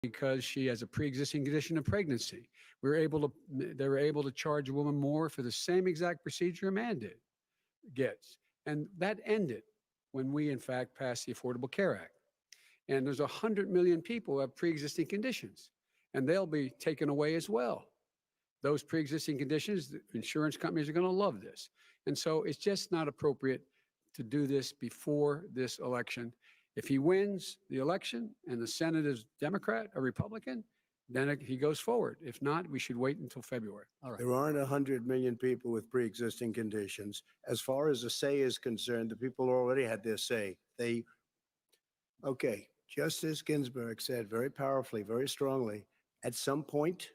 because she has a pre-existing condition of pregnancy. They were able to charge a woman more for the same exact procedure a man gets. And that ended when we, in fact, passed the Affordable Care Act. And there's 100 million people who have pre-existing conditions, and they'll be taken away as well. Those pre-existing conditions, the insurance companies are going to love this. And so it's just not appropriate to do this before this election. If he wins the election and the Senate is Democrat or Republican, then he goes forward. If not, we should wait until February. All right. There aren't 100 million people with pre-existing conditions. As far as the say is concerned, the people already had their say. Okay, Justice Ginsburg said very powerfully, very strongly, at some point,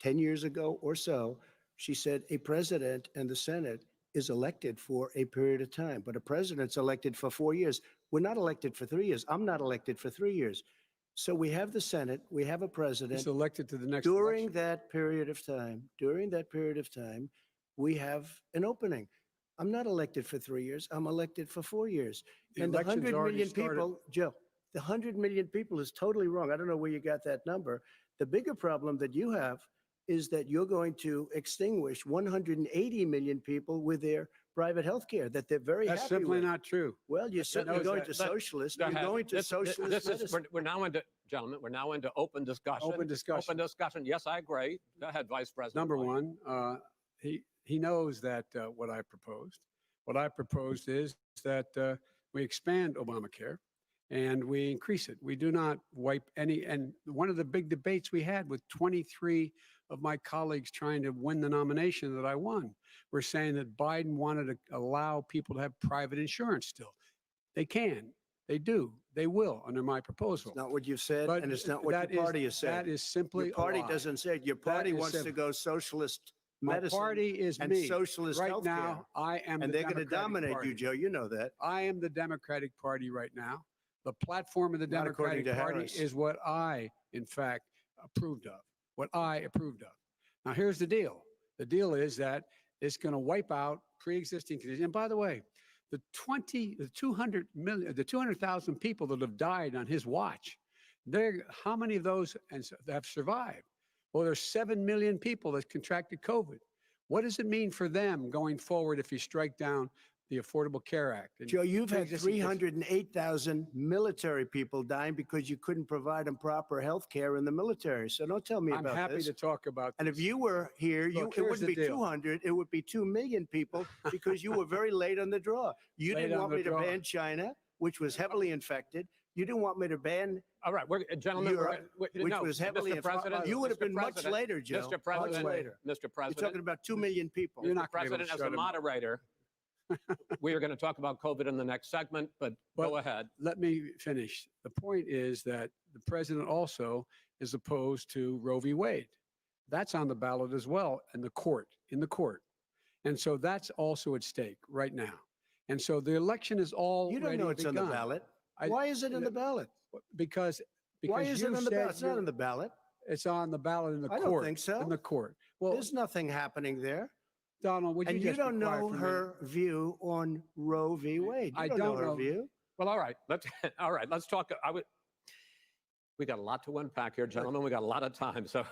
10 years ago or so, she said a president and the Senate is elected for a period of time, but a president's elected for 4 years. We're not elected for 3 years. I'm not elected for 3 years. So we have the Senate, we have a president. He's elected to the next during election. that period of time, we have an opening. I'm not elected for 3 years. I'm elected for 4 years. And the 100 million people, Joe, the 100 million people is totally wrong. I don't know where you got that number. The bigger problem that you have is that you're going to extinguish 180 million people with their private health care that they're very That's happy simply with. not true. Well, you're certainly going to socialist. You're going to socialist medicine. We're now into, gentlemen, we're now into open discussion. Open discussion. Open discussion. Yes, I agree. Go ahead, Vice President. Number one, he knows that what I proposed. What I proposed is that we expand Obamacare and we increase it. We do not wipe any. And one of the big debates we had with 23 of my colleagues trying to win the nomination that I won, were saying that Biden wanted to allow people to have private insurance still. They can. They do. They will under my proposal. It's not what you've said, But and it's not what your party has said. That is simply Your party a lie. doesn't say it. Your party wants to go socialist medicine. My party is and me. socialist right healthcare. now, I am And the they're going to Democratic dominate Party. you, Joe. You know that. I am the Democratic Party right now. The platform of the Not according Democratic to Party Harris. is what I, in fact, approved of. What I approved of. Now, here's the deal. The deal is that it's going to wipe out pre-existing conditions. And by the way, the 200,000 people that have died on his watch, how many of those have survived? Well, there's 7 million people that contracted COVID. What does it mean for them going forward if you strike down the Affordable Care Act? Joe, you've had 308,000 military people dying because you couldn't provide them proper health care in the military. So don't tell me I'm about happy this. to talk about And this. if you were here, it here's wouldn't the be deal. 200, it would be 2 million people because you were very late on the draw. You Late didn't on want the me to draw. ban China, which was heavily infected. You didn't want me to ban All right, gentlemen, Europe, which was heavily Mr. President, You would have Mr. been much President, later, Joe. Mr. President, much later. Mr. You're President, talking about 2 million people. You're not gonna be able to President, as shut a him up. moderator, we are going to talk about COVID in the next segment, but go ahead. Let me finish. The point is that the president also is opposed to Roe v. Wade. That's on the ballot as well in the court. And so that's also at stake right now. And so the election is all You don't know it's on the ballot. Why is it in the ballot? Because Why is you it on the said ballot? It's not on the ballot. it's on the ballot in the I court. don't think so. In the court. Well, There's nothing happening there. Donald, would you And just you be don't quiet know for a minute? her view on Roe v. Wade. You I don't don't know her know. view. Well, all right. Let's talk. We got a lot to unpack here, gentlemen. We got a lot of time. So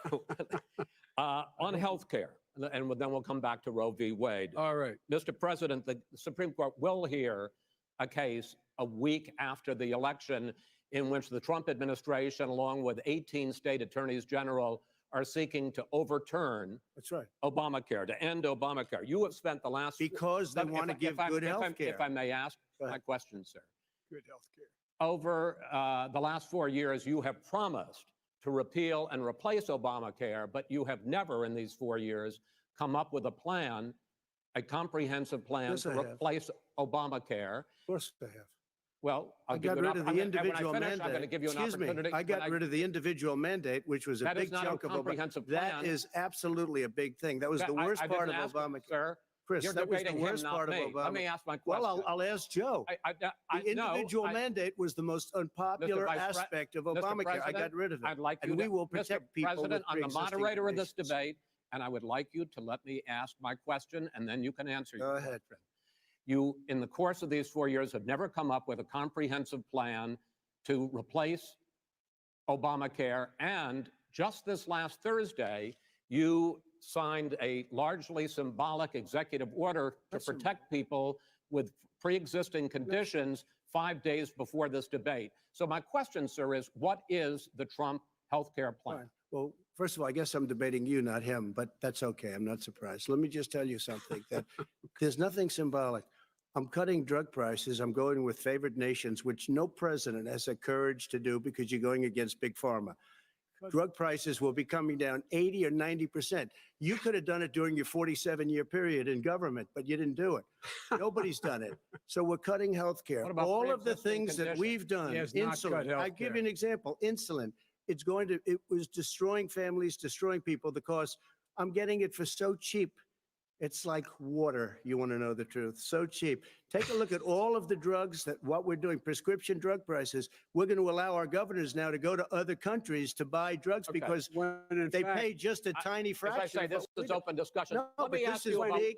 on health care, and then we'll come back to Roe v. Wade. All right. Mr. President, the Supreme Court will hear a case a week after the election in which the Trump administration, along with 18 state attorneys general, are seeking to overturn That's right. Obamacare, to end Obamacare. You have spent the last... Because they want to give good health care. If I may ask my question, sir. Good health care. Over the last 4 years, you have promised to repeal and replace Obamacare, but you have never in these 4 years come up with a plan, a comprehensive plan Yes, to I have. replace Obamacare. Of course they have. Well, I I'll give got you an rid of the individual I'm mandate. going to give you an Excuse me. opportunity. I got rid of the individual mandate, which was a That is big not a chunk of comprehensive Obamacare. That plan. is absolutely a big thing. That was the worst I part of didn't ask Obamacare. Sir, Chris, you're that was the debating him, worst not part of me. Obamacare. Let me ask my question. Well, I'll ask Joe. The individual mandate was the most unpopular aspect of Obamacare. I got rid of it. I'd like you and to, we will Mr. protect people President, with I'm the pre-existing moderator of this conditions. debate, and I would like you to let me ask my question, and then you can answer Go your ahead. question. You, in the course of these 4 years, have never come up with a comprehensive plan to replace Obamacare. And just this last Thursday, you signed a largely symbolic executive order to protect people with pre-existing conditions 5 days before this debate. So my question, sir, is what is the Trump healthcare plan? Fine. Well, first of all, I guess I'm debating you, not him, but that's okay. I'm not surprised. Let me just tell you something, that there's nothing symbolic. I'm cutting drug prices. I'm going with favored nations, which no president has the courage to do because you're going against big pharma. Drug prices will be coming down 80 or 90%. You could have done it during your 47-year period in government, but you didn't do it. Nobody's done it. So we're cutting health care. What about All of the pre-existing things that conditions? we've done, He has not cut insulin. I healthcare. give you an example, insulin. It was destroying families, destroying people. The cost, I'm getting it for so cheap. It's like water. You want to know the truth? So cheap. Take a look at all of the drugs what we're doing, prescription drug prices. We're going to allow our governors now to go to other countries to buy drugs because When in they fact, pay just a tiny fraction. As I say, of this what we is do. open discussion. No, Let but me this ask is you about, big-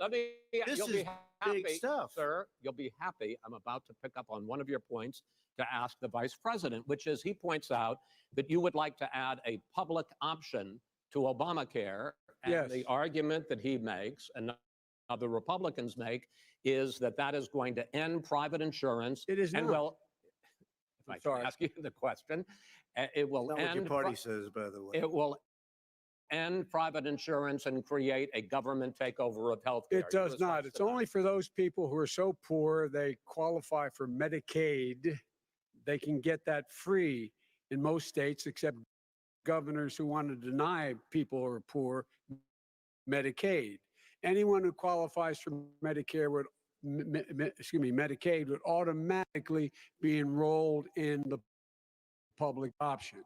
you'll this be is happy, big stuff. sir, you'll be happy. I'm about to pick up on one of your points to ask the vice president, which is he points out that you would like to add a public option to Obamacare. And Yes. the argument that he makes and the Republicans make is that that is going to end private insurance. It is and not. well, if I sorry. can ask you the question, it will Not what your end party says, by the way. it will end private insurance and create a government takeover of healthcare. It does not. It's only for those people who are so poor they qualify for Medicaid. They can get that free in most states, except governors who want to deny people who are poor Medicaid. Anyone who qualifies for Medicare would, Medicaid would automatically be enrolled in the public option.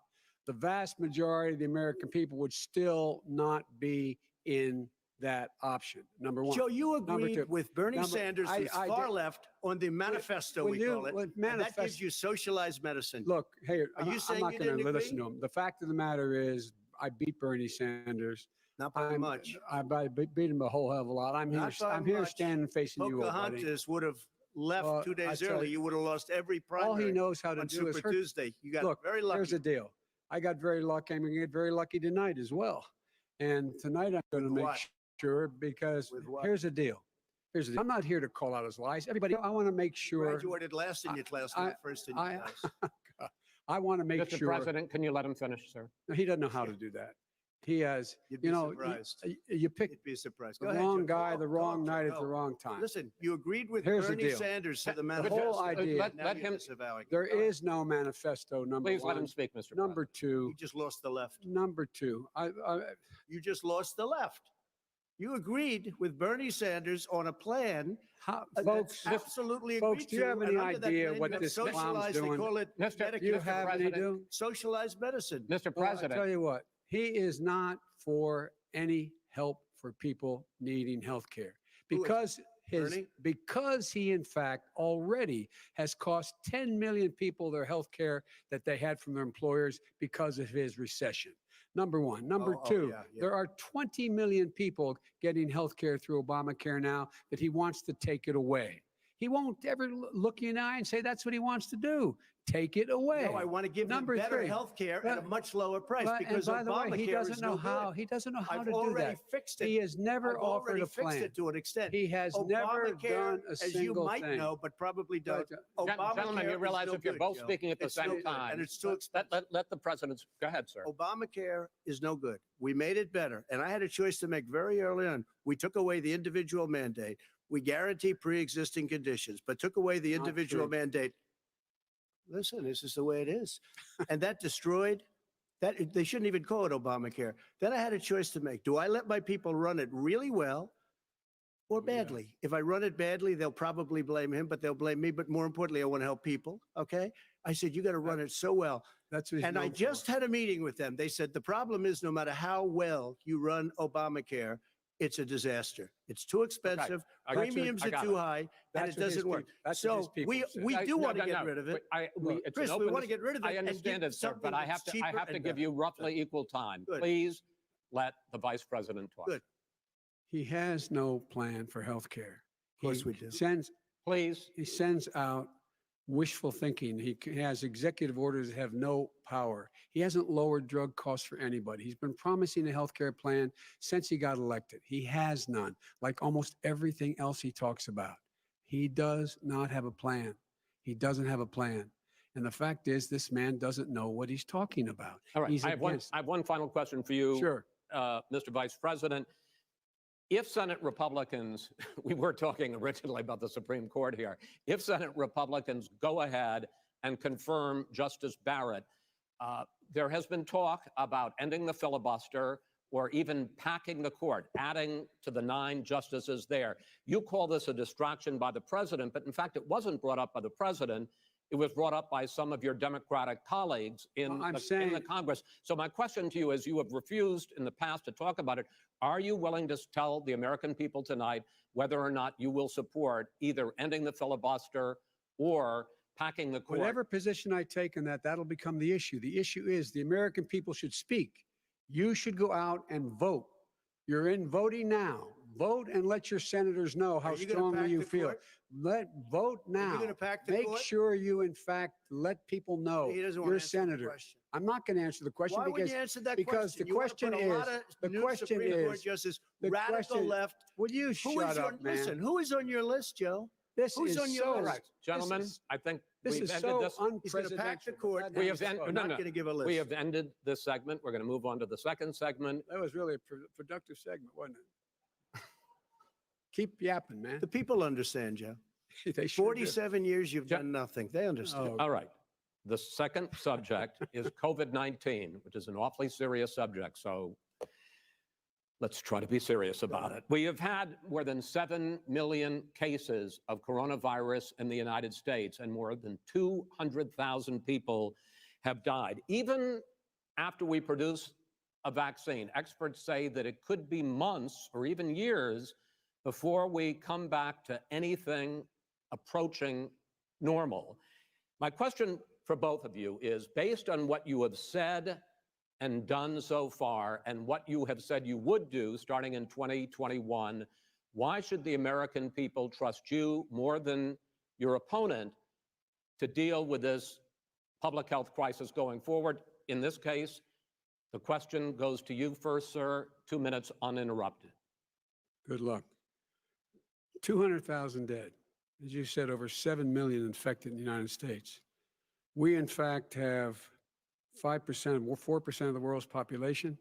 The vast majority of the American people would still not be in that option. Number one. Joe, you Number agreed two. with Bernie Number- Sanders, I- who's I far did- left, on the manifesto, when we you- call it. when And that gives manifest- you socialized medicine. Look, hey, Are you I'm saying not you going to didn't listen agree? to him. The fact of the matter is, I beat Bernie Sanders. Not by much. I beat him a whole hell of a lot. I'm Not here. by I'm here much. standing facing you, old buddy. Pocahontas would have left Well, 2 I days tell early. you, You would have lost every All he primary knows how to on do is Super hurt. Tuesday. You got Look, very lucky. here's the deal. I got very lucky. I'm going to get very lucky tonight as well. And tonight I'm going to With make what? sure because With what? here's the deal. Here's the deal. I'm not here to call out his lies. Everybody, I want to make sure. Graduated last in your class, I- not first in your I- class. I want to make Mr. sure. President, can you let him finish, sir? He doesn't know how to do that. He has, You'd be you know, surprised. you pick You'd be surprised. the Go ahead, wrong Joe. guy, Go, the go, wrong Joe, night at go. the wrong time. Listen, you agreed with Here's the Bernie deal. Sanders to the The manifesto. whole idea. Let Now you're him, disavowing it. There Go ahead. is no manifesto, number please let one. him speak, Mr. Number two, You just lost the left. number two, You just lost the left. You agreed with Bernie Sanders on a plan folks, that's absolutely folks, agreed do you to, have and any under that idea plan, what you have this clown's socialized, they doing? call it Mr. Medicare you Mr. have any President, do? socialized medicine. Mr. Well, I President, tell you what, he is not for any help for people needing health care Who is? because Bernie? he in fact already has cost 10 million people their health care that they had from their employers because of his recession. Number one. Number two, yeah. there are 20 million people getting health care through Obamacare now that he wants to take it away. He won't ever look you in the eye and say that's what he wants to do. Take it away. No, I want to give them Number better three. health care at a But- much lower price But- because and by the way, Obamacare he doesn't is know no how. good. He doesn't know how I've to do already that. fixed it. He has never I've offered already a fixed plan. it to an extent. He has never Obamacare, done a as you single might thing. know, but probably don't. Obamacare gentlemen, you is realize no if you're good, both Joe. speaking at the It's no same good, time, and it's too expensive. let the president, go ahead, sir. Obamacare is no good. We made it better. And I had a choice to make very early on. We took away the individual mandate. We guarantee pre-existing conditions, but took away the Not individual true. mandate. Listen, this is the way it is. And that destroyed that. They shouldn't even call it Obamacare. Then I had a choice to make. Do I let my people run it really well or Yeah. badly? If I run it badly, they'll probably blame him, but they'll blame me. But more importantly, I want to help people. Okay. I said, you got to run it so well. That's what he's And I known for. just had a meeting with them. They said the problem is no matter how well you run Obamacare, it's a disaster. It's too expensive. I got you. Premiums I are got too it. high, and That's it what his doesn't work. people- that's what his So people said. we do want to No, get no, rid of it. Look, it's Chris, an we open want to get rid of it. I and understand give it, sir, but something I have that's to cheaper and give better. you roughly equal time. Good. Please let the vice president talk. Good. He has no plan for health care. Of course we do. Please. He sends out wishful thinking. He has executive orders that have no power. He hasn't lowered drug costs for anybody. He's been promising a healthcare plan since he got elected. He has none, like almost everything else he talks about. He does not have a plan. He doesn't have a plan. And the fact is, this man doesn't know what he's talking about. All right, He's I have one final question for you, Sure. Mr. Vice President. If Senate Republicans, we were talking originally about the Supreme Court here, if Senate Republicans go ahead and confirm Justice Barrett, there has been talk about ending the filibuster or even packing the court, adding to the 9 justices there. You call this a distraction by the president, but in fact, it wasn't brought up by the president. It was brought up by some of your Democratic colleagues in the Congress. So my question to you is, you have refused in the past to talk about it. Are you willing to tell the American people tonight whether or not you will support either ending the filibuster or packing the court? Whatever position I take on that, that'll become the issue. The issue is the American people should speak. You should go out and vote. You're in voting now. Vote and let your senators know how strongly you feel. Vote now. You're going to pack the Make court? sure you, in fact, let people know He doesn't want you're to answer the senator. question. I'm not going to answer the question Why because would you answer that because question? the question is Supreme Court justice, the radical question- left. Will you shut up, man? Listen, who is on your list, Joe? This who's is on your so list? Right, gentlemen, this is- I think This we've is ended so this. He's going to pack the unprecedented. court. That We is have so- We're not going to give a list. We have ended this segment. We're going to move on to the second segment. That was really a productive segment, wasn't it? Keep yapping, man. The people understand, Joe. They sure do. 47 years you've done nothing. They understand. Oh, All right. The second subject is COVID-19, which is an awfully serious subject. So let's try to be serious about it. We have had more than 7 million cases of coronavirus in the United States, and more than 200,000 people have died. Even after we produce a vaccine, experts say that it could be months or even years before we come back to anything approaching normal. My question for both of you is, based on what you have said and done so far and what you have said you would do starting in 2021, why should the American people trust you more than your opponent to deal with this public health crisis going forward? In this case, the question goes to you first, sir. 2 minutes uninterrupted. Good luck. 200,000 dead. As you said, over 7 million infected in the United States. We, in fact, have 5%, 4% of the world's population,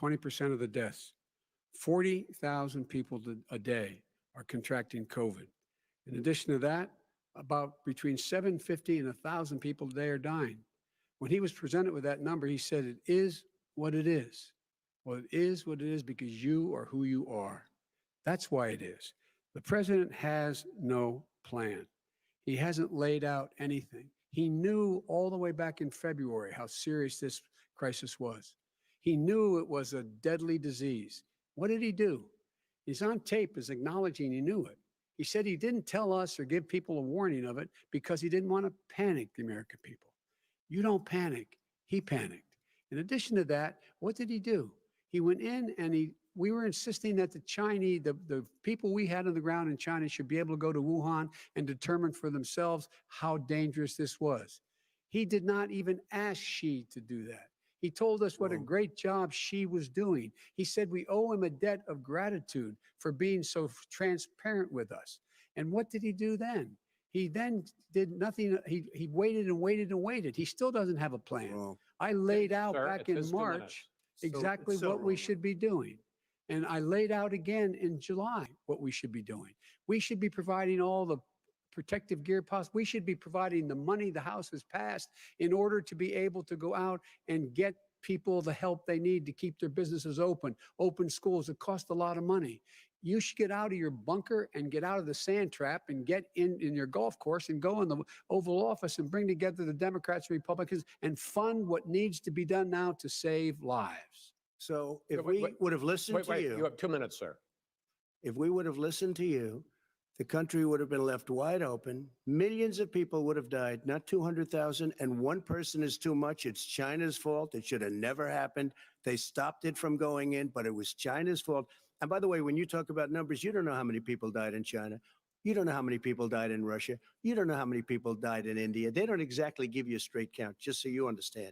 20% of the deaths. 40,000 people a day are contracting COVID. In addition to that, about between 750 and 1,000 people a day are dying. When he was presented with that number, he said, it is what it is. Well, it is what it is because you are who you are. That's why it is. The president has no plan. He hasn't laid out anything. He knew all the way back in February how serious this crisis was. He knew it was a deadly disease. What did he do? He's on tape as acknowledging he knew it. He said he didn't tell us or give people a warning of it because he didn't want to panic the American people. You don't panic. He panicked. In addition to that, what did he do? He went in and we were insisting that the people we had on the ground in China should be able to go to Wuhan and determine for themselves how dangerous this was. He did not even ask Xi to do that. He told us what a great job Xi was doing. He said we owe him a debt of gratitude for being so transparent with us. And what did he do then? He then did nothing. He waited and waited and waited. He still doesn't have a plan. Wrong. I laid out Sir, back it's in his 2 minutes. March exactly so what we wrong. should be doing. And I laid out again in July what we should be doing. We should be providing all the protective gear possible. We should be providing the money the House has passed in order to be able to go out and get people the help they need to keep their businesses open schools. It costs a lot of money. You should get out of your bunker and get out of the sand trap and get in your golf course and go in the Oval Office and bring together the Democrats and Republicans and fund what needs to be done now to save lives. So if Wait, we wait, would have listened to You have 2 minutes, sir. if we would have listened to you, the country would have been left wide open. Millions of people would have died, not 200,000. And one person is too much. It's China's fault. It should have never happened. They stopped it from going in, but it was China's fault. And by the way, when you talk about numbers, you don't know how many people died in China. You don't know how many people died in Russia. You don't know how many people died in India. They don't exactly give you a straight count, just so you understand.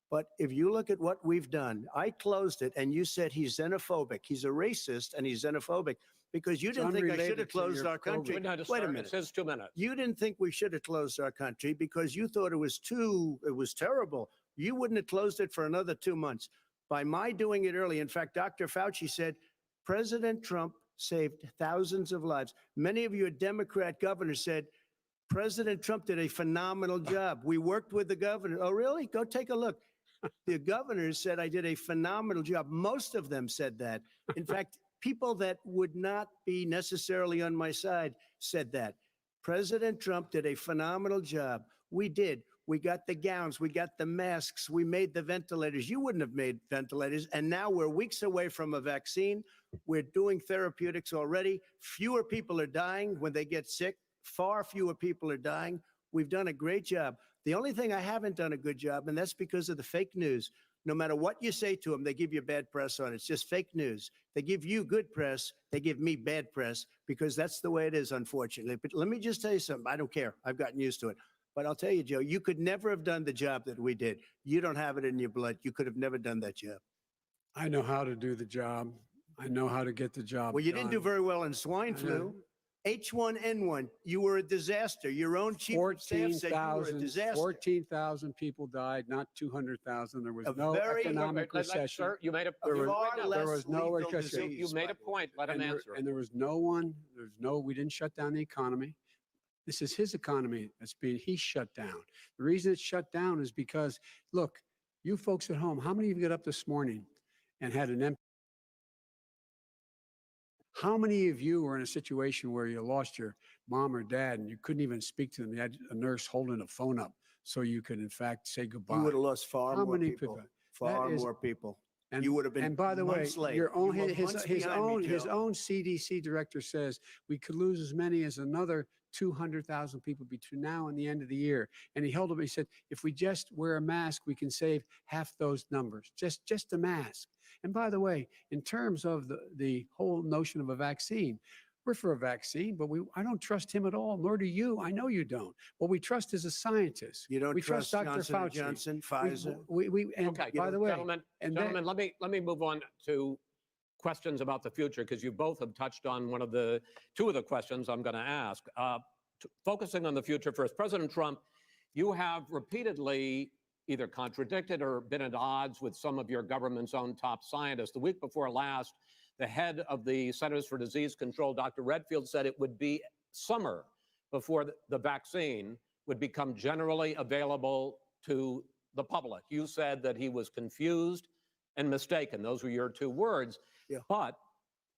But if you look at what we've done, I closed it and you said he's xenophobic. He's a racist and he's xenophobic because you It's didn't think I should unrelated have to closed your our country. COVID. No, Wait a sir, minute. It says 2 minutes. You didn't think we should have closed our country because you thought it was terrible. You wouldn't have closed it for another 2 months. By my doing it early, in fact, Dr. Fauci said President Trump saved thousands of lives. Many of your Democrat governors said President Trump did a phenomenal job. We worked with the governor. Oh, really? Go take a look. The governors said I did a phenomenal job. Most of them said that. In fact, people that would not be necessarily on my side said that. President Trump did a phenomenal job. We did. We got the gowns. We got the masks. We made the ventilators. You wouldn't have made ventilators. And now we're weeks away from a vaccine. We're doing therapeutics already. Fewer people are dying when they get sick. Far fewer people are dying. We've done a great job. The only thing I haven't done a good job, and that's because of the fake news. No matter what you say to them, they give you bad press on it. It's just fake news. They give you good press. They give me bad press because that's the way it is, unfortunately. But let me just tell you something. I don't care. I've gotten used to it. But I'll tell you, Joe, you could never have done the job that we did. You don't have it in your blood. You could have never done that job. I know how to do the job. I know how to get the job Well, you didn't do done. very well in swine I know. flu. H1N1, you were a disaster. Your own chief of staff said you were a disaster. 14,000 people died, not 200,000. There was A no very- economic recession. Sir, you made a There was- point. Far No, less there was no lethal recession. disease, you made by a the way. point. Let him answer. And there was no one, we didn't shut down the economy. This is his economy he shut down. The reason it's shut down is because, look, you folks at home, how many of you got up this morning and had an empty? How many of you were in a situation where you lost your mom or dad and you couldn't even speak to them? You had a nurse holding a phone up so you could, in fact, say goodbye. You would have lost far How more many people. people? Far That is- more people. And You would have been And by the way, months late. your own You were his months behind me, his Joe. own CDC director says we could lose as many as another 200,000 people between now and the end of the year. And he held up. He said, if we just wear a mask, we can save half those numbers. Just a mask. And by the way, in terms of the whole notion of a vaccine, we're for a vaccine, but I don't trust him at all, nor do you. I know you don't. What we trust is a scientist. You don't we trust Dr. Johnson Fauci. & Johnson, Pfizer? And Okay, by the way, gentlemen, and gentlemen, let me move on to questions about the future because you both have touched on two of the questions I'm going to ask. Focusing on the future first, President Trump, you have repeatedly either contradicted or been at odds with some of your government's own top scientists. The week before last, the head of the Centers for Disease Control, Dr. Redfield, said it would be summer before the vaccine would become generally available to the public. You said that he was confused and mistaken. Those were your two words. Yeah. But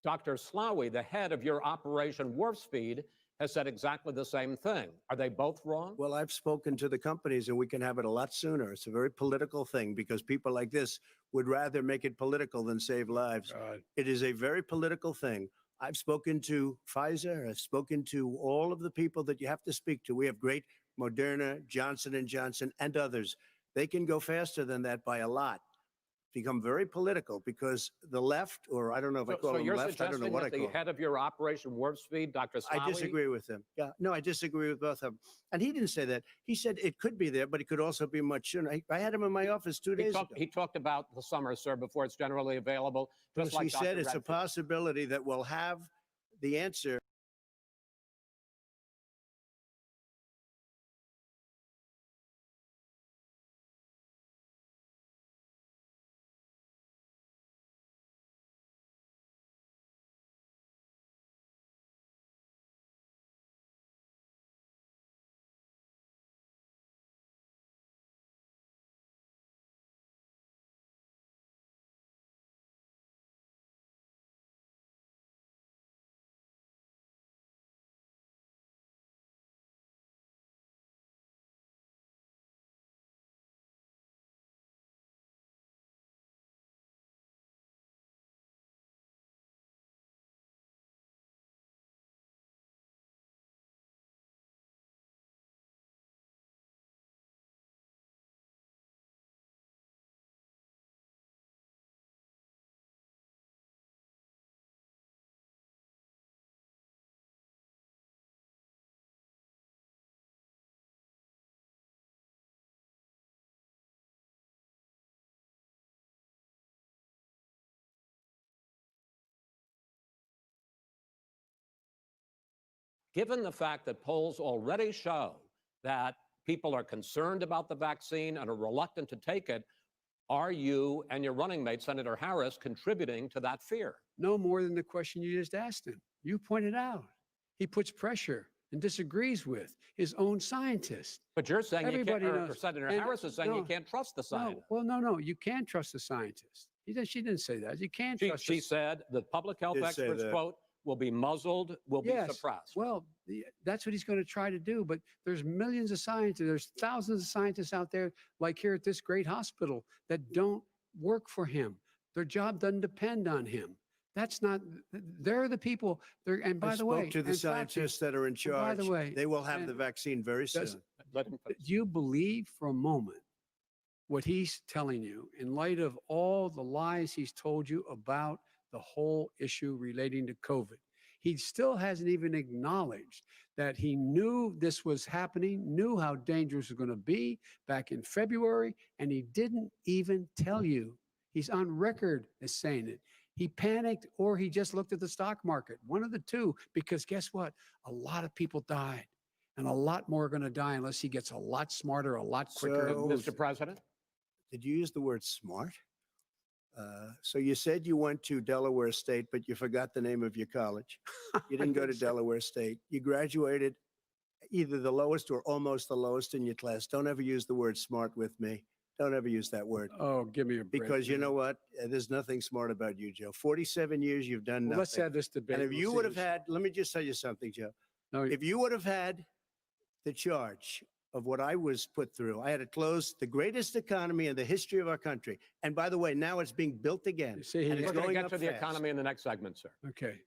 Dr. Slaoui, the head of your Operation Warp Speed, has said exactly the same thing. Are they both wrong? Well, I've spoken to the companies and we can have it a lot sooner. It's a very political thing because people like this would rather make it political than save lives. God. It is a very political thing. I've spoken to Pfizer. I've spoken to all of the people that you have to speak to. We have great Moderna, Johnson & Johnson, and others. They can go faster than that by a lot. Become very political because the left, or I don't know if I call So them you're left, I don't know suggesting what I that call the them. head of your Operation Warp Speed, Dr. Slaoui? I disagree with him. Yeah, no, I disagree with both of them. And he didn't say that. He said it could be there, but it could also be much sooner. I had him in my office 2 days ago. He talked about the summer, sir, before it's generally available. Just Because like he said Dr. it's a Redfield. possibility that we'll have the answer given the fact that polls already show that people are concerned about the vaccine and are reluctant to take it, are you and your running mate, Senator Harris, contributing to that fear? No more than the question you just asked him. You pointed out he puts pressure and disagrees with his own scientists. But you're saying Everybody you can't, or knows. Senator And Harris is saying you no, can't trust the no, scientists. well, no, you can trust the scientists. She didn't say that. You can't trust. She said the public health Did say experts, that. quote, will be muzzled, will be Yes. suppressed. Well, that's what he's going to try to do. But there's millions of scientists. There's thousands of scientists out there, like here at this great hospital, that don't work for him. Their job doesn't depend on him. That's not. They're the people. And by I the way, spoke to the and Fauci, scientists that are in charge. by the way, they will have and the vaccine very soon. Let him finish. do you believe for a moment what he's telling you in light of all the lies he's told you about the whole issue relating to COVID? He still hasn't even acknowledged that he knew this was happening, knew how dangerous it was going to be back in February, and he didn't even tell you. He's on record as saying it. He panicked or he just looked at the stock market, one of the two, because guess what? A lot of people died and a lot more are going to die unless he gets a lot smarter, a lot quicker. So- Mr. President? Did you use the word smart? So you said you went to Delaware State, but you forgot the name of your college. You didn't go to Delaware State. You graduated either the lowest or almost the lowest in your class. Don't ever use the word smart with me. Don't ever use that word. Oh, give me a break. Because you man. know what? There's nothing smart about you, Joe. 47 years you've done Well, nothing. let's have this debate. And if We'll you see would have this. had, let me just tell you something, Joe. No, If you would have had the charge of what I was put through, I had to close the greatest economy in the history of our country. And by the way, now it's being built again. You see, and he- it's We're going to going get up to the fast. economy in the next segment, sir. okay.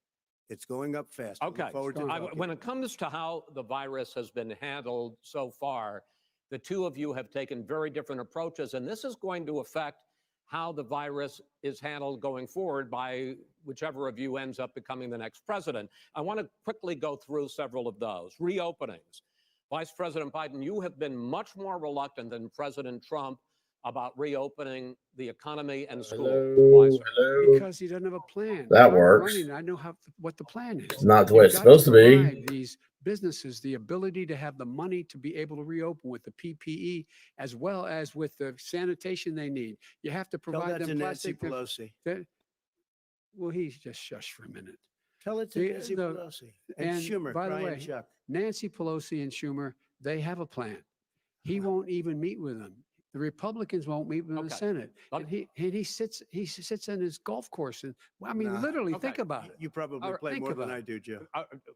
It's going up fast. We look Okay. forward to talking. When it comes to how the virus has been handled so far, the two of you have taken very different approaches, and this is going to affect how the virus is handled going forward by whichever of you ends up becoming the next president. I want to quickly go through several of those. Reopenings. Vice President Biden, you have been much more reluctant than President Trump about reopening the economy and schools. Why, sir? Hello. Because he doesn't have a plan. That I'm works. running, I know what the plan is. It's not the way You've it's got supposed to be. provide these businesses the ability to have the money to be able to reopen with the PPE as well as with the sanitation they need. You have to Tell provide that to them Nancy plastic. Pelosi. Well, he's just shush for a minute. Tell it to The- Nancy the- Pelosi. And and Schumer, by the Brian way, Chuck. Nancy Pelosi and Schumer, they have a plan. He won't even meet with them. The Republicans won't meet with the Okay. Senate. Let- And he sits on his golf course. And I mean, Nah. literally, Okay. think about it. You probably All right, play think more than about I it. do, Joe.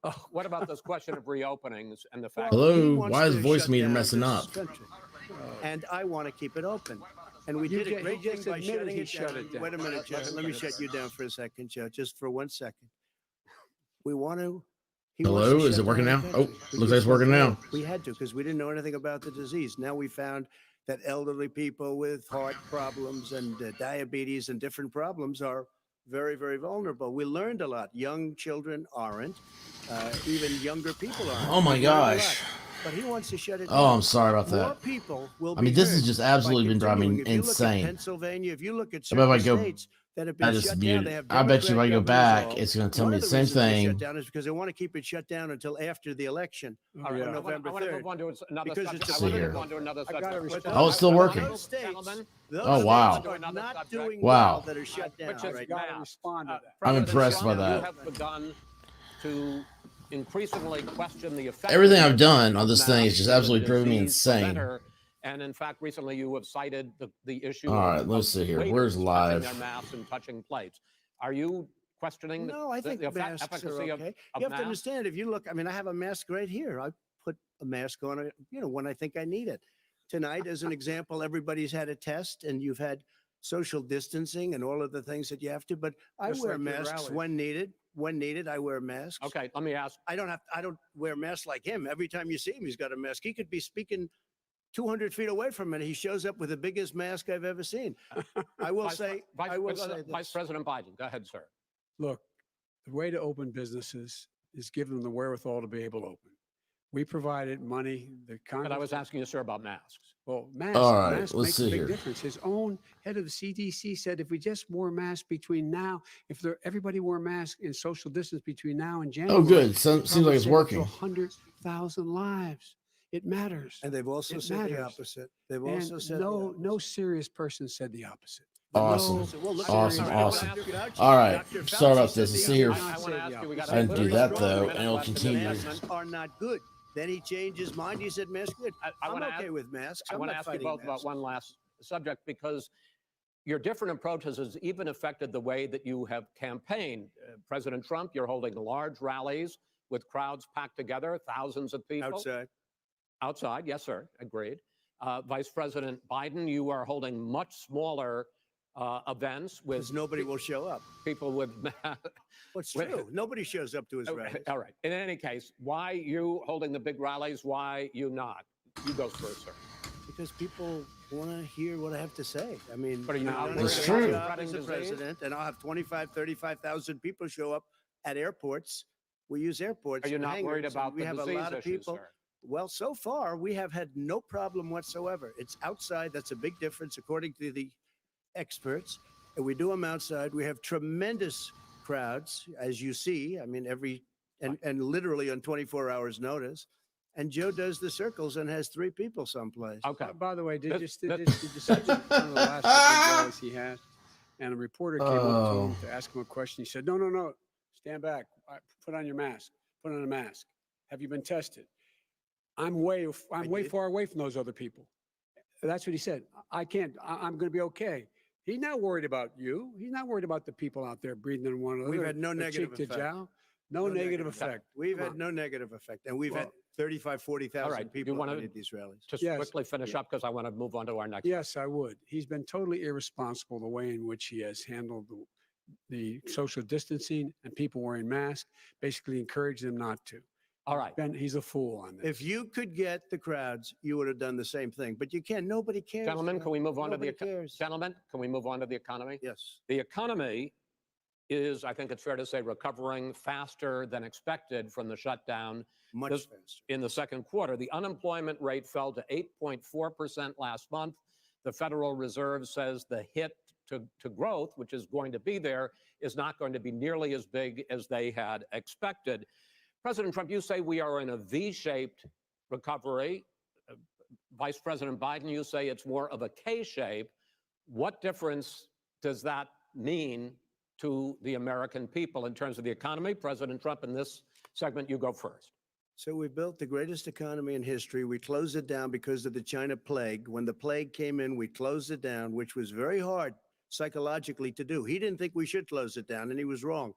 Oh, What about this question of reopenings and the fact Well, he Hello? wants Why is to voice shut meter down messing this up? country. And I want to keep it open. And we You did a ju- he great thing just by admitted shutting he it shut down. it down. Wait a minute, Joe. Let me shut you down for a second, Joe, just for 1 second. We want to. He wants to Hello? Is shut it working down now? the Oh, country. looks like it's working now. We had to because we didn't know anything about the disease. Now we found that elderly people with heart problems and diabetes and different problems are very, very vulnerable. We learned a lot. Young children aren't. Even younger people aren't. Oh my We learned a lot. gosh. But he wants to shut it Oh, down. I'm sorry about More that. people will I mean, be this has hurt just by absolutely been driving continuing. me If you look at insane. Pennsylvania, if you look at I bet if I certain go- states that have I been just shut down, muted. they have I bet you if I Democrat go governors back, all. it's going to tell One me of the the same reasons they shut thing. down is because they want to keep it shut down until after the election. All right, yeah. I November want to 3rd. move on to another Because subject. it's I want to a- move on to another I gotta subject. respond. Oh, it's still working. Those states, Gentlemen, those Oh, states wow. are Another not subject. doing Wow. well that are shut down Which is right gotta now. respond to that. I'm President impressed by Trump, that. You have begun to increasingly question the effect. Everything I've done on this thing is just absolutely proving me insane. And in fact, recently you have cited the issue. All right, of let's see here. waiters Where's touching live? their masks and touching plates. Are you questioning No, I think the masks efficacy are of okay. of You have to masks? understand, if you look, I mean, I have a mask right here. I put a mask on, when I think I need it. Tonight, as an example, everybody's had a test and you've had social distancing and all of the things that you have to, but I Just wear like your masks rallies. when needed. When needed, I wear masks. Okay, let me ask. I don't wear masks like him. Every time you see him, he's got a mask. He could be speaking 200 feet away from it. He shows up with the biggest mask I've ever seen. I will say Vice President Biden, go ahead, sir. Look, the way to open businesses is give them the wherewithal to be able to open. We provided money. The But I Congress. was asking you, sir, about masks. Well, masks, All right, masks let's make a see big here. difference. His own head of the CDC said if we just wore masks between now, if everybody wore masks in social distance between now and Oh, January, good. it'd Seems probably like it's save up to working. 100,000 lives. It matters. And they've also It said the matters. opposite. They've And also said the no opposite. serious person said the opposite. Awesome. No Well, look at Awesome. Dr. Awesome. Fauci. All right. Dr. Sorry Fauci about said this. the Let's see here. opposite. I want to ask you, we got I didn't do very that, short though, minute and it'll left in the continue. segment. Masks are not good. Then he changed his mind. He said masks good. I I'm wanna okay ask- with masks. I I'm want to not ask you fighting both about masks. one last subject because your different approaches has even affected the way that you have campaigned. President Trump, you're holding large rallies with crowds packed together, thousands of people. Outside. Outside, yes, sir, agreed. Vice President Biden, you are holding much smaller events with Because nobody will show up. people with. What's Wait. true? Nobody shows up to his rallies. All right. In any case, why you holding the big rallies? Why you not? You go first, sir. Because people want to hear what I have to say. I mean, But are you I've not done a worried That's great true. job spreading as a disease? president, and I'll have 35,000 people show up at airports. We use airports. Are you and not worried hangars, and about we the have a disease lot of issues, people. sir? Well, so far we have had no problem whatsoever. It's outside. That's a big difference, according to the experts. And we do them outside. We have tremendous crowds, as you see. I mean, and literally on 24 hours notice. And Joe does the circles and has 3 people someplace. Okay. By the way, did This- you this- see one of the last big rallies he had? And a reporter came up to Oh. him to ask him a question. He said, no, stand back. Put on your mask. Put on a mask. Have you been tested? I'm way did. far away from those other people. That's what he said. I can't, I'm going to be okay. He's not worried about you. He's not worried about the people out there breathing in one another. We've had no or negative cheek to effect. jowl. No negative effect. We've Come had on. no negative effect. And we've had Well, 35, 40,000 all right, you people wanna- at these rallies. Just Yes. quickly finish up because I want to move on to our next. Yes, I would. He's been totally irresponsible the way in which he has handled the social distancing and people wearing masks, basically encouraged them not to. All right. He's a fool on this. If you could get the crowds, you would have done the same thing. But you can't. Nobody cares. Gentlemen, Joe. can we move on to the Nobody cares. gentlemen? Can we move on to the economy? Yes. The economy is, I think it's fair to say, recovering faster than expected from the shutdown Much This- faster. in the second quarter. The unemployment rate fell to 8.4% last month. The Federal Reserve says the hit to growth, which is going to be there, is not going to be nearly as big as they had expected. President Trump, you say we are in a V-shaped recovery. Vice President Biden, you say it's more of a K-shape. What difference does that mean to the American people in terms of the economy? President Trump, in this segment, you go first. So we built the greatest economy in history. We closed it down because of the China plague. When the plague came in, we closed it down, which was very hard psychologically to do. He didn't think we should close it down, and he was wrong.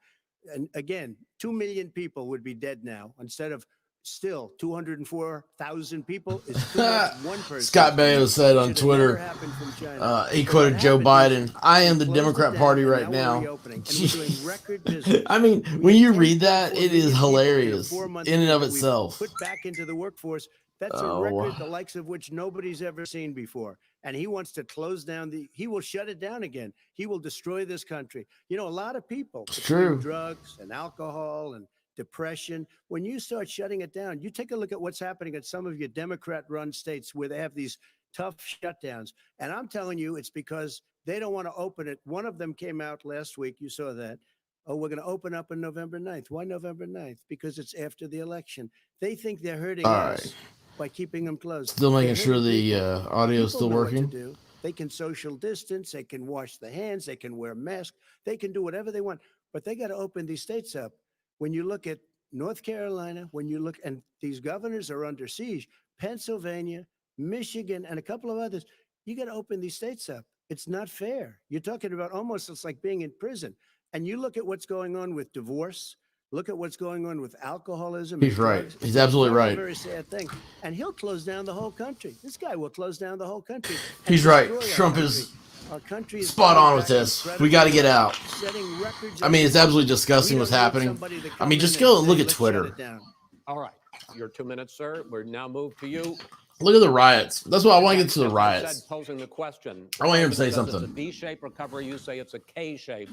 And again, 2 million people would be dead now instead of still 204,000 people is too much, one person. Scott Baio said on Should have never Twitter, happened from China. he So quoted what Joe happened is Biden. I am we the closed it Democrat down, Party and right we're now. reopening, and we're doing record business. I mean, We when had you read that, 10.4 it is million people in a hilarious 4-month in and of period that we've itself. Put back into the workforce. That's a Oh. record the likes of which nobody's ever seen before. And he wants to close down he will shut it down again. He will destroy this country. You know, a lot of people, It's between true. drugs and alcohol and depression, when you start shutting it down, you take a look at what's happening at some of your Democrat-run states where they have these tough shutdowns. And I'm telling you, it's because they don't want to open it. One of them came out last week. You saw that. Oh, we're going to open up on November 9th. Why November 9th? Because it's after the election. They think they're hurting All us right. by keeping them closed. Still They're making sure hurting the people. audio's People still know what to working. do. They can social distance. They can wash their hands. They can wear masks. They can do whatever they want. But they got to open these states up. When you look at North Carolina, when you look, and these governors are under siege, Pennsylvania, Michigan, and a couple of others, you got to open these states up. It's not fair. You're talking about almost, it's like being in prison. And you look at what's going on with divorce. Look at what's going on with alcoholism. He's and right. drugs. He's It's a absolutely very, right. Very sad thing. And he'll close down the whole country. This guy will close down the whole country. and He's right. destroy our Trump country. is Our country is spot coming on with back this. We incredibly got to get well, out. setting records I mean, it's everywhere. absolutely disgusting We what's don't need happening. somebody to I come mean, in just and go say, look at "Let's shut Twitter. it down." All right. Your 2 minutes, sir. We're now moved to you. Look at the riots. That's why I want to get to the As I riots. said, posing the question. I want him to say President says something. It's a V-shaped recovery. You say it's a K-shaped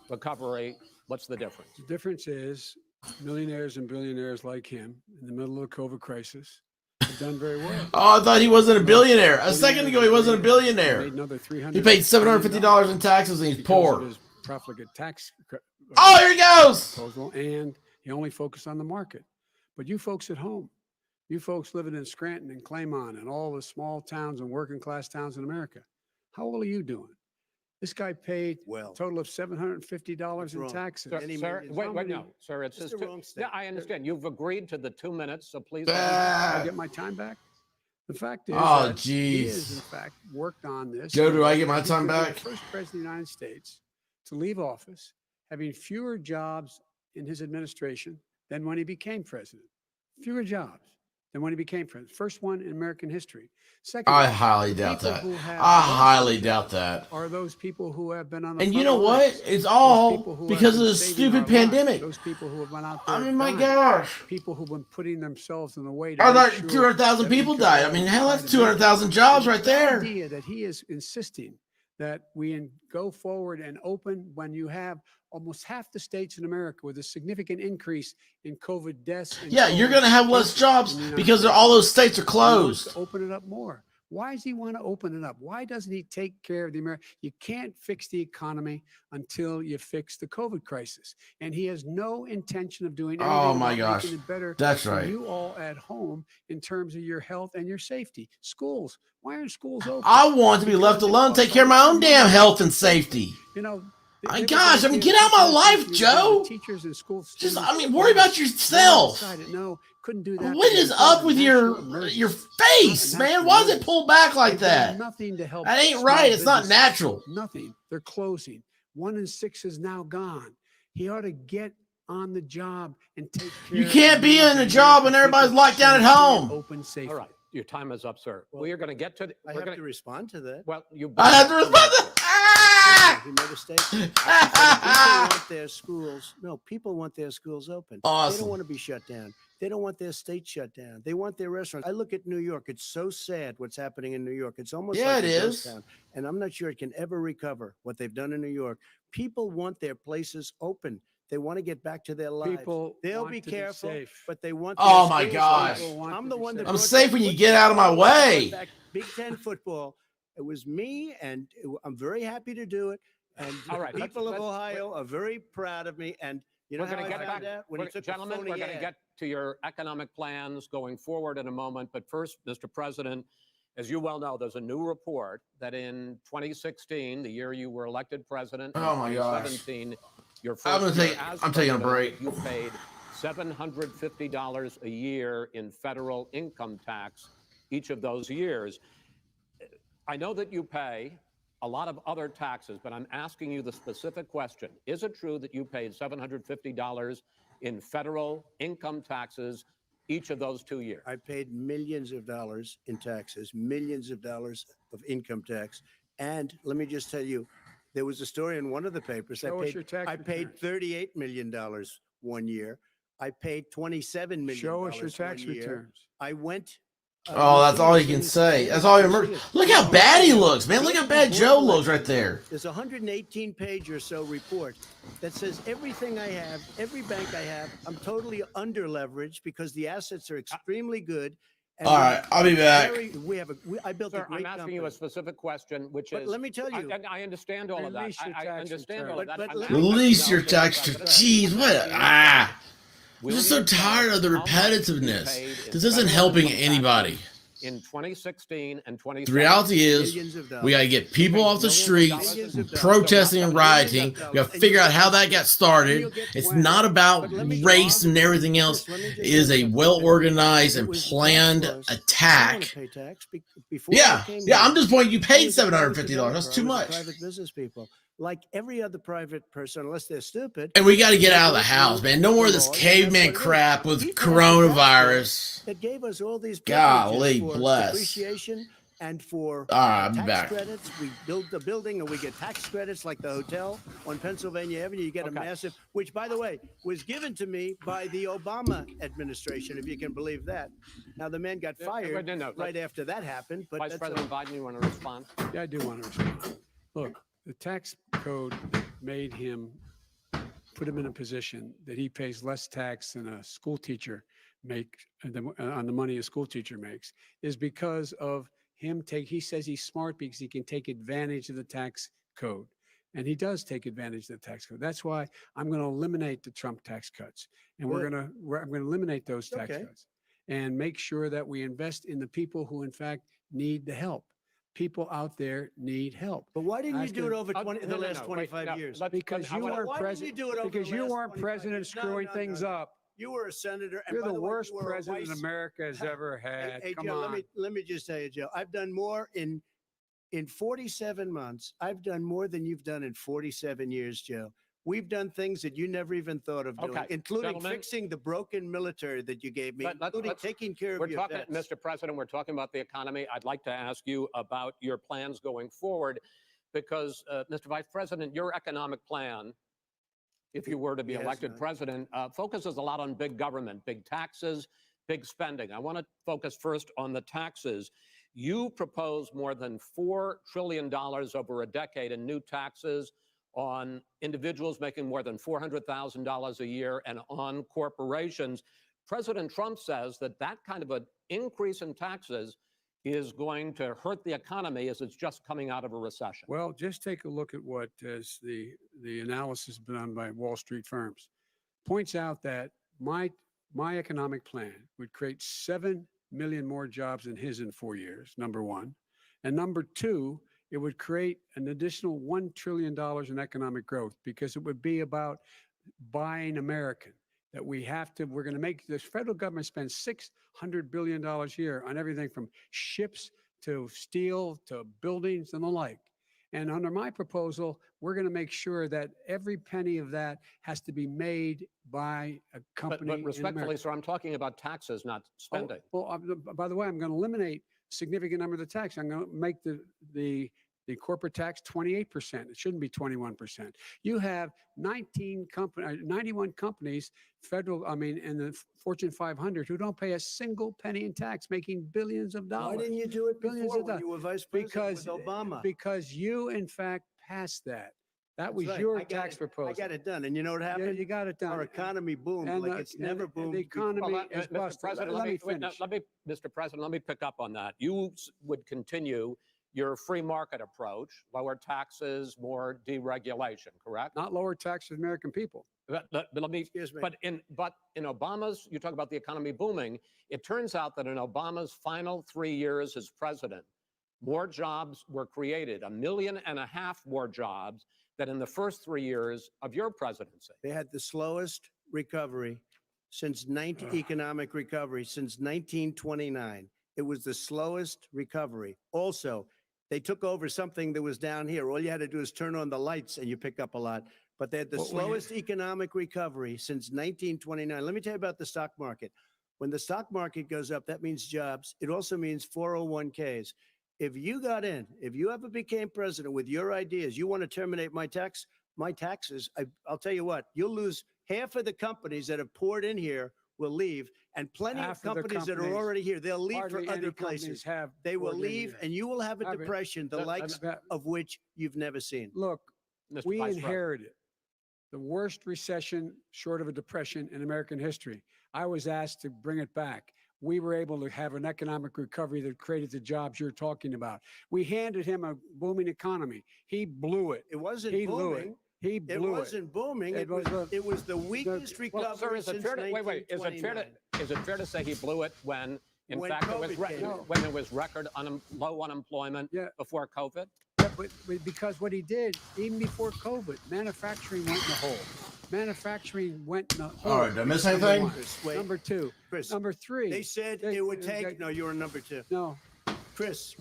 recovery. What's the difference? The difference is millionaires and billionaires like him in the middle of the COVID crisis have done very well. Oh, I thought he wasn't a billionaire. A second ago, he wasn't a Made billionaire. another $300. He paid $750 in taxes and he's because poor. of his profligate tax Oh, here he goes. proposal, and he only focused on the market. But you folks at home, you folks living in Scranton and Claymont and all the small towns and working class towns in America, how well are you doing? This guy paid a total of $750 in wrong. taxes. Sir, wait, no, sir, it's That's just the wrong yeah, I understand. You've agreed to the 2 minutes, so please. Can I Ah. get my time back? The fact is, Oh, that he has in jeez. fact worked on this. Joe, do I get my He's time gonna be back? the first president of the United States to leave office having fewer jobs in his administration than when he became president. Fewer jobs than when he became president. First one in American history. Second, I highly doubt people that. who have I lost highly their doubt jobs that. are those people who have been on the And you front know what? lines. It's Those all people who have because of been the saving stupid our lives. pandemic. Those people who have been out there I mean, my dying. gosh. People who've been putting themselves in the way to I make thought sure 200,000 that we people could died. I all mean, hell, try that's to make it. 200,000 jobs And right the there. idea that he is insisting that we go forward and open when you have almost half the states in America with a significant increase in COVID deaths. And Yeah, you're COVID going to have less cases jobs in the United because States. all those states are He wants closed. to open it up more. Why does he want to open it up? Why doesn't he take care of the American? You can't fix the economy until you fix the COVID crisis. And he has no intention of doing anything Oh, my about gosh. making it better That's for right. you all at home in terms of your health and your safety. Schools. Why aren't schools open? I want to be Because left it alone, costs take a care of my lot own money damn to health and teach children. safety. You know, My they were gosh, gonna I mean, give get out of my teachers life, the Joe. teachers and school Just, students. I mean, worry about yourself. Decided, no, couldn't do that. What because is it's not up a with national your emergency. face, Not a man? national Why is it emergency. pulled back like They've done that? nothing to help. That ain't small right. It's not businesses. natural. Nothing. They're closing. 1 in 6 is now gone. He ought to get on the job and take care. You can't be in a job when everybody's locked down at home. Open safely. All right, your time is up, sir. Well, we are going to get to. I We're have going to respond to that. Well, you. I have to respond to He made a statement. People want their schools. No, people want their schools open. They Awesome. don't want to be shut down. They don't want their state shut down. They want their restaurants. I look at New York. It's so sad what's happening in New York. It's almost Yeah, like it a ghost is. town. And I'm not sure it can ever recover what they've done in New York. People want their places open. They want to get back to their lives. People They'll want be to careful, safe. but they want. Oh, their my schools gosh. open. People want I'm to the be one that. safe. I'm brought safe back when you football. get out of my I brought way. back Big Ten football. It was me, and I'm very happy to do it. And All right, let's- people of let's- Ohio are very proud of me. And you know We're how going I to get found back, out? When he took gentlemen. a phony We're going to ad. get to your economic plans going forward in a moment. But first, Mr. President, as you well know, there's a new report that in 2016, the year you were elected president, and Oh, my gosh. 2017, your I'm first gonna year take- as I'm taking a president, break. You paid $750 a year in federal income tax each of those years. I know that you pay a lot of other taxes, but I'm asking you the specific question. Is it true that you paid $750 in federal income taxes each of those 2 years? I paid millions of dollars in taxes, millions of dollars of income tax. And let me just tell you, there was a story in one of the papers. Show us your tax I paid returns. $38 million 1 year. I paid $27 million. Show us your tax 1 year. returns. I went. Oh, that's all he can say. That's all he remembers. Look how bad he looks, man. Look how bad Joe looks right there. There's a 118-page or so report that says everything I have, every bank I have, I'm totally under leveraged because the assets are extremely good. And All right, I'll be back. I built a Sir, great I'm asking company. you a specific question, which But is. let me tell you. I understand all of that. Release your I tax understand all of return. that. But let I'm me- asking Release you your about tax. that. Jeez, what? I'm Will just so you tell tired of the how much you repetitiveness. paid in This isn't federal helping income anybody. taxes in 2016 and 2017? The reality is, Millions of dollars. we got to get people off the streets Millions of dollars. protesting and rioting. Millions of We got to dollars. figure out how that And got you'll started. get It's 20. not about But let me race just- and everything else. Let me just It is say a something. well organized It and was planned tax laws. I don't attack. want to pay tax before Yeah, I came yeah. here. I'm just pointing. You I paid was a private $750. That's developer. too I was a much. Private business people, like every other private person, unless they're stupid. And we got to get they out of go the house, through man. No more of the this laws, and caveman that's what it is. crap with He passed a tax bill coronavirus. that gave us all these Golly privileges for bless. depreciation and for All right, I'll be tax back. credits. We build the building and we get tax credits like the hotel on Pennsylvania Avenue. You get a Okay. massive, which by the way, was given to me by the Obama administration, if you can believe that. Now the man got fired no, right after that happened, but Vice that's President Biden, you want to respond? Yeah, I do want to respond. Look, the tax code made him, put him in a position that he pays less tax than a school teacher make on the money a school teacher makes is because of him he says he's smart because he can take advantage of the tax code. And he does take advantage of the tax code. That's why I'm going to eliminate the Trump tax cuts. And I'm going to eliminate those tax cuts and make sure that we invest in the people who, in fact, need the help. People out there need help. But why didn't you do it over the last 25 years? Because you weren't president. Because you weren't president screwing things up. You were a senator. And You're by the way, worst you were a president vice- America has ever had. Hey, Come Joe, on. let me just tell you, Joe, I've done more in 47 months. I've done more than you've done in 47 years, Joe. We've done things that you never even thought of doing, including fixing the broken military that you gave me, including taking care of your vets. Mr. President, we're talking about the economy. I'd like to ask you about your plans going forward because, Mr. Vice President, your economic plan, if you were to be elected president, focuses a lot on big government, big taxes, big spending. I want to focus first on the taxes. You propose more than $4 trillion over a decade in new taxes on individuals making more than $400,000 a year and on corporations. President Trump says that that kind of an increase in taxes is going to hurt the economy as it's just coming out of a recession. Well, just take a look at what is the analysis done by Wall Street firms. Points out that my economic plan would create 7 million more jobs than his in 4 years, number one. And number two, it would create an additional $1 trillion in economic growth because it would be about buying American. That we're going to make this federal government spend $600 billion a year on everything from ships to steel to buildings and the like. And under my proposal, we're going to make sure that every penny of that has to be made by a company. But respectfully, sir, I'm talking about taxes, not spending. By the way, I'm going to eliminate a significant number of the tax. I'm going to make the corporate tax 28%. It shouldn't be 21%. You have 91 companies, in the Fortune 500 who don't pay a single penny in tax, making billions of dollars. Why didn't you do it before when you were vice president with Obama? Because you, in fact, passed that. That was your tax proposal. I got it done. And you know what happened? Yeah, you got it done. Our economy boomed like it's never boomed. The economy is busted. Let me finish. Mr. President, let me pick up on that. You would continue your free market approach, lower taxes, more deregulation, correct? Not lower taxes for the American people. But let me, Excuse me. but in Obama's, you talk about the economy booming, it turns out that in Obama's final 3 years as president, more jobs were created, 1.5 million more jobs than in the first 3 years of your presidency. They had the slowest recovery since economic recovery since 1929. It was the slowest recovery. Also, they took over something that was down here. All you had to do is turn on the lights and you pick up a lot. But they had the slowest economic recovery since 1929. Let me tell you about the stock market. When the stock market goes up, that means jobs. It also means 401ks. If you got in, if you ever became president with your ideas, you want to terminate my taxes, I'll tell you what, you'll lose half of the companies that have poured in here will leave, and plenty of companies that are already here, they'll leave for other places. They will leave, and you will have a depression, the likes of which you've never seen. Look, Mr. we Vice inherited the worst recession short of a depression in American history. I was asked to bring it back. We were able to have an economic recovery that created the jobs you're talking about. We handed him a booming economy. He blew it. It wasn't He booming. blew it. He blew it. It wasn't booming. It was the weakest recovery Sir, is it since fair to, wait, is it fair to say he blew it when, in fact, when there was record low unemployment before COVID? Yeah, but because what he did, even before COVID, manufacturing went in the hole. Manufacturing went in the hole. All right, did I miss anything? Number two. Chris, number three. They said it would take, no, you were number two. No. Chris,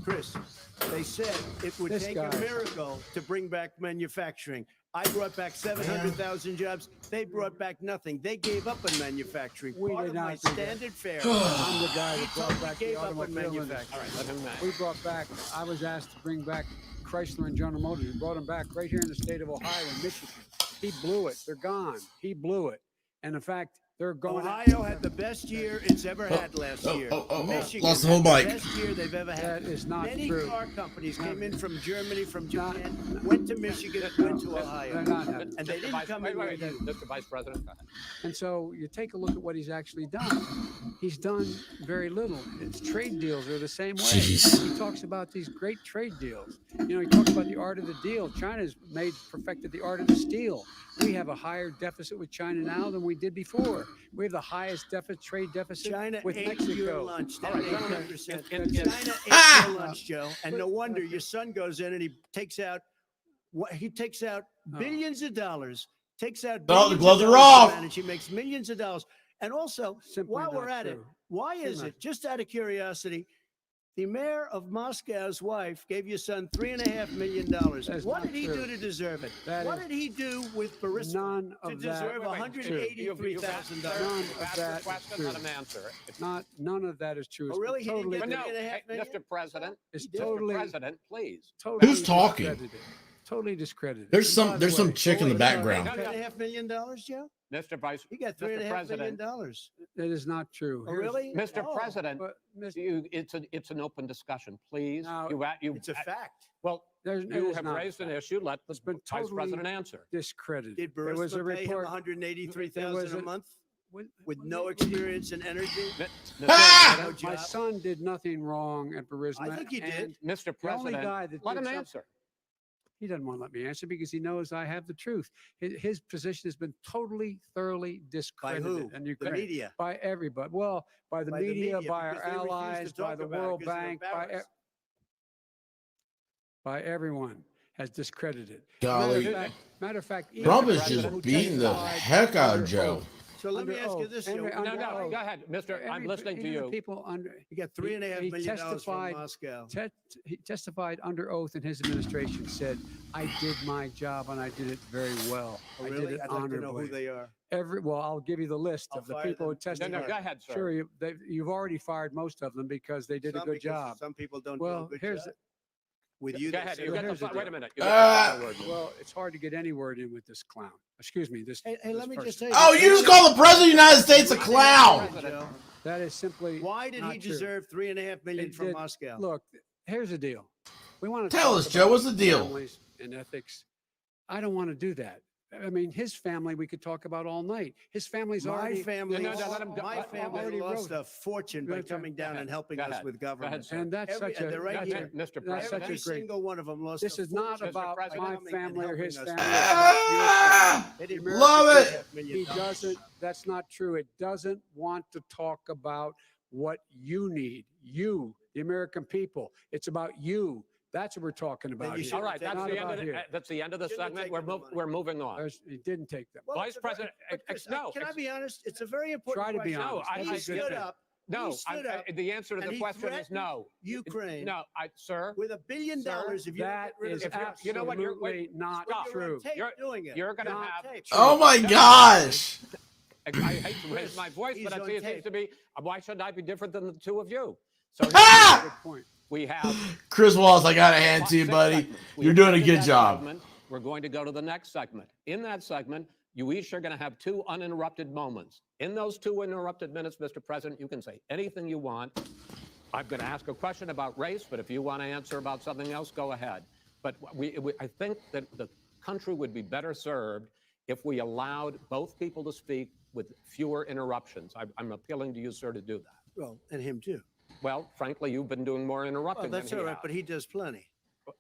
they said it would take a miracle to bring back manufacturing. I brought back 700,000 jobs. They brought back nothing. They gave up on manufacturing. We Part did of not my do that. standard fare. I'm the guy that brought back the gave up on automobile manufacturing. industry. All right, let him We brought back, I was asked to bring back Chrysler and General Motors. We brought them back right here in the state of Ohio and Michigan. He blew it. They're gone. He blew it. And in fact, They're going. Ohio had the best year it's ever had last year. Michigan lost the whole had mic. the best year they've ever had. That is not Many true. car companies came in from Germany, from Not- Japan, went to Michigan, went to They're Ohio. not happening. And they Mr. didn't Vice- come wait, in wait, with you. Mr. Vice President, go ahead. And so you take a look at what he's actually done. He's done very little. His trade deals are the same way. Jeez. He talks about these great trade deals. He talks about the art of the deal. China's perfected the art of the steal. We have a higher deficit with China now than we did before. We have the highest trade deficit China with ate Mexico. your lunch. All Down right, gentlemen, 80%. in- in- China ate Ah! your lunch, Joe. And no wonder your son goes in and he takes out billions of dollars. Takes out Oh, the billions of gloves are dollars to off. manage. He makes millions of dollars. And also, Simply while we're not at it, true. why is Simply it, just out of curiosity, the mayor of Moscow's wife gave your son $3.5 million. That's What not did he true. do to deserve it? That What is did he do with Burisma None to of that. deserve Wait, $183,000? None You've of asked that the is question, let true. him answer. None of that is true. Oh, It's really? He didn't totally, get But no, $3.5 hey, million? Mr. President, it's did. Mr. totally, President, please. totally Who's talking? discredited. Totally discredited. There's And by the there's some way, chick in the Wait, background. no, no. $3.5 million, Joe? Mr. Vice, He got Mr. $3.5 million. President, that is not true. Oh, Here's- really? Mr. Oh, President, But, Mr. it's an open discussion, please. Now, It's a fact. Well, There's, it you is have not raised an fact. issue. Let the It's been Vice totally President answer. discredited. Did There was a Burisma pay him report. $183,000 a a- month With with no experience in energy? Mi- Ah! No My job? son did nothing wrong at Burisma. I think he did. and Mr. The only President, guy that let did him something- answer. He doesn't want to let me answer because he knows I have the truth. His position has been totally, thoroughly By discredited who? in The Ukraine. media. By everybody. Well, by the By the media, media, by our because they refuse to allies, by talk the about it World because they're Bank, embarrassed. by everyone has discredited. Golly. Matter of fact, even Trump the is president just who beating the testified heck out of under Joe. oath- So let me under ask you oath, this, and Joe. under No, no, oath, go ahead, Mr. I'm listening to even the you. people under You got $3.5 he million from testified- Moscow. he testified under oath in his administration, said, I did my job and I did it very well. Oh, I did really? it I'd like to know honorably. who they are. Well, I'll give you the list I'll of the fire people who them. No, No, testified. no, go ahead, sir. Sure, you've already fired most of them because they did a Some good because job. Some people don't Well, do a good here's job. With you, Go they ahead. say You that. get here's the, the wait a deal. minute. You get the final word. Well, it's hard to get any word in with this clown. Excuse me, this. Hey, this let me just person. say. Oh, you just call the president of the United States a clown. Joe, That is simply. why did not he true. deserve $3.5 million It from did- Moscow? Look, here's the deal. We want to Tell talk us, Joe, about what's the deal? families and ethics. I don't want to do that. I mean, his family we could talk about all night. His family's My already. family, No, no, let him go. my Let- family already lost wrote. a fortune by Go ahead. coming down and helping Go us ahead. with Go ahead, government. sir. And that's Every- such a. they're right That's here. it, Mr. That's President. such Every a great. single one of them lost This a is not fortune about by Mr. my coming and family or helping his us. family. Ah! They didn't Love work it. for $3.5 He million. doesn't. That's not true. It doesn't want to talk about what you need. You, the American people. It's about you. That's what we're talking about you here. should All right, that's Not the end about of the, here. that's the end of the Shouldn't have segment. taken the money. We're moving on. He didn't take them. Well, Vice it's a very- President, but Chris, no, Can I ex- be honest? It's a very important Try to be question. honest. No, I- He I- stood up. No, He stood up the answer to and the he question is no. Ukraine No, sir, with $1 billion Sir, if you don't That get rid of is the If you're- trust. you know what, you're- absolutely not stop. You're on true. tape You're- doing it. you're gonna You're on have- tape. Oh my gosh. I hate to raise my voice, He's but I on see it seems tape. to be, why should I be different than the two of you? So Ah! Good point. we have Chris Wallace, I got a hand to you, six buddy. segments. We You're doing a ended good that job. segment. We're going to go to the next segment. In that segment, you each are going to have 2 uninterrupted moments. In those 2 uninterrupted minutes, Mr. President, you can say anything you want. I'm going to ask a question about race, but if you want to answer about something else, go ahead. But I think that the country would be better served if we allowed both people to speak with fewer interruptions. I'm appealing to you, sir, to do that. Well, and him too. Well, frankly, you've been doing more Well, interrupting that's than all he right, has. but he does plenty.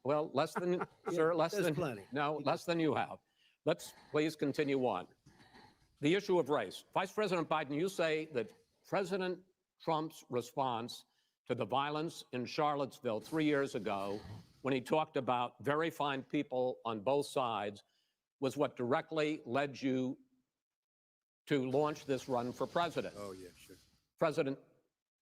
Well, less than, sir, less there's than, plenty. no, less than you have. Let's please continue on. The issue of race. Vice President Biden, you say that President Trump's response to the violence in Charlottesville 3 years ago, when he talked about very fine people on both sides, was what directly led you to launch this run for president. Oh, yeah, sure. President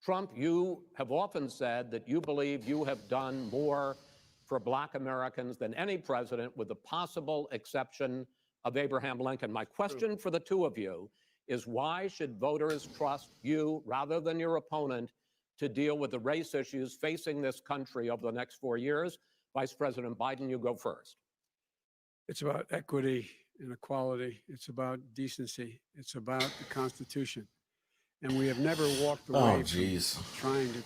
Trump, you have often said that you believe you have done more for Black Americans than any president, with the possible exception of Abraham Lincoln. My question for the two of you is, why should voters trust you rather than your opponent to deal with the race issues facing this country over the next 4 years? Vice President Biden, you go first. It's about equity and equality. It's about decency. It's about the Constitution. And we have never walked Oh, away from jeez. trying to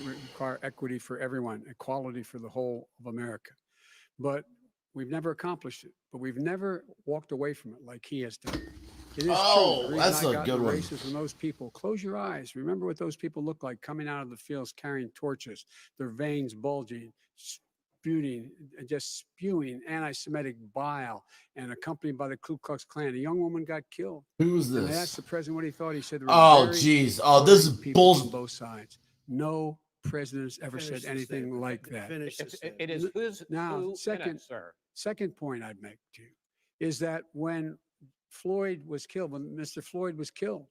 require equity for everyone, equality for the whole of America. But we've never accomplished it. But we've never walked away from it like he has done. It is Oh, true. The that's reason I a got good the one. races from those people. Close your eyes. Remember what those people look like coming out of the fields carrying torches, their veins bulging, just spewing anti-Semitic bile, and accompanied by the Ku Klux Klan. A young woman got killed. Who was And they asked this? the president what he thought. He said there were Oh, very jeez. Oh, this is caring people from bullshit. both sides. No president's ever Finish said the anything statement. like that. Finish the It statement. is who's Now, who second- in it, sir. Second point I'd make to you is that when Floyd was killed, when Mr. Floyd was killed,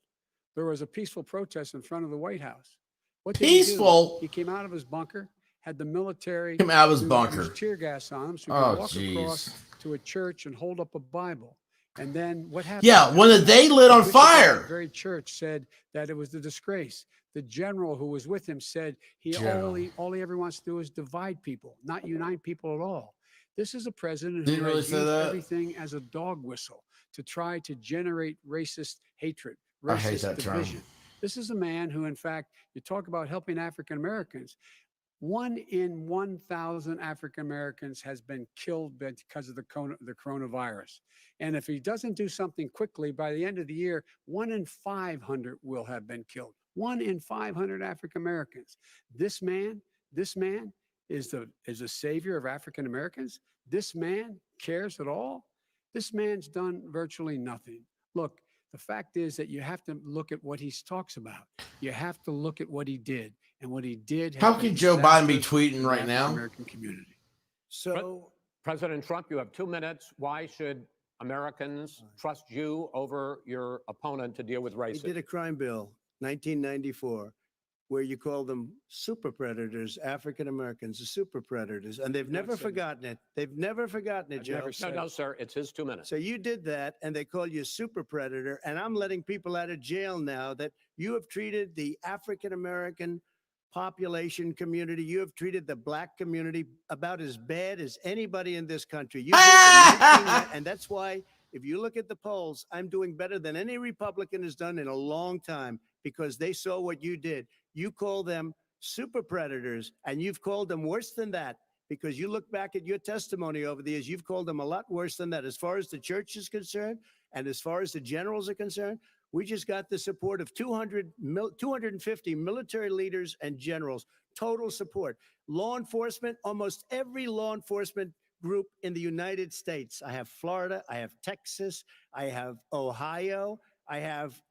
there was a peaceful protest in front of the White House. What did Peaceful? He came out of his bunker, had the military Came out of his use bunker. tear gas on him so he Oh, could walk across jeez. to a church and hold up a Bible. And then what happened? Yeah, when the day lit on The bishop of that fire. very church said that it was a disgrace. The general who was with him said General. all he ever wants to do is divide people, not unite people at all. This is a president Did he who really has say used that? everything as a dog whistle to try to generate racist hatred, I hate racist that term. division. This is a man who, in fact, you talk about helping African Americans. 1 in 1,000 African Americans has been killed because of the coronavirus. And if he doesn't do something quickly, by the end of the year, 1 in 500 will have been killed. 1 in 500 African Americans. This man is a savior of African Americans. This man cares at all. This man's done virtually nothing. Look, the fact is that you have to look at what he talks about. You have to look at what he did, and what he did. How can Joe Biden be tweeting right now? American community. So President Trump, you have 2 minutes. Why should Americans trust you over your opponent to deal with he racism? did a crime bill, 1994, where you call them super predators, African Americans, the super predators, and they've never said that. forgotten it. They've never forgotten it, I've Joe. never No, said no, it. sir. It's his 2 minutes. So you did that, and they call you a super predator. And I'm letting people out of jail now that you have treated the African American population community, you have treated the black community about as bad as anybody in this country. You did and that's why, if you look at the polls, I'm doing better than any Republican has done in a long time, because they saw what you did. You call them super predators, and you've called them worse than that, because you look back at your testimony over the years, you've called them a lot worse than that. As far as the church is concerned, and as far as the generals are concerned, we just got the support of 250 military leaders and generals, total support. Law enforcement, almost every law enforcement group in the United States. I have Florida, I have Texas, I have Ohio, I have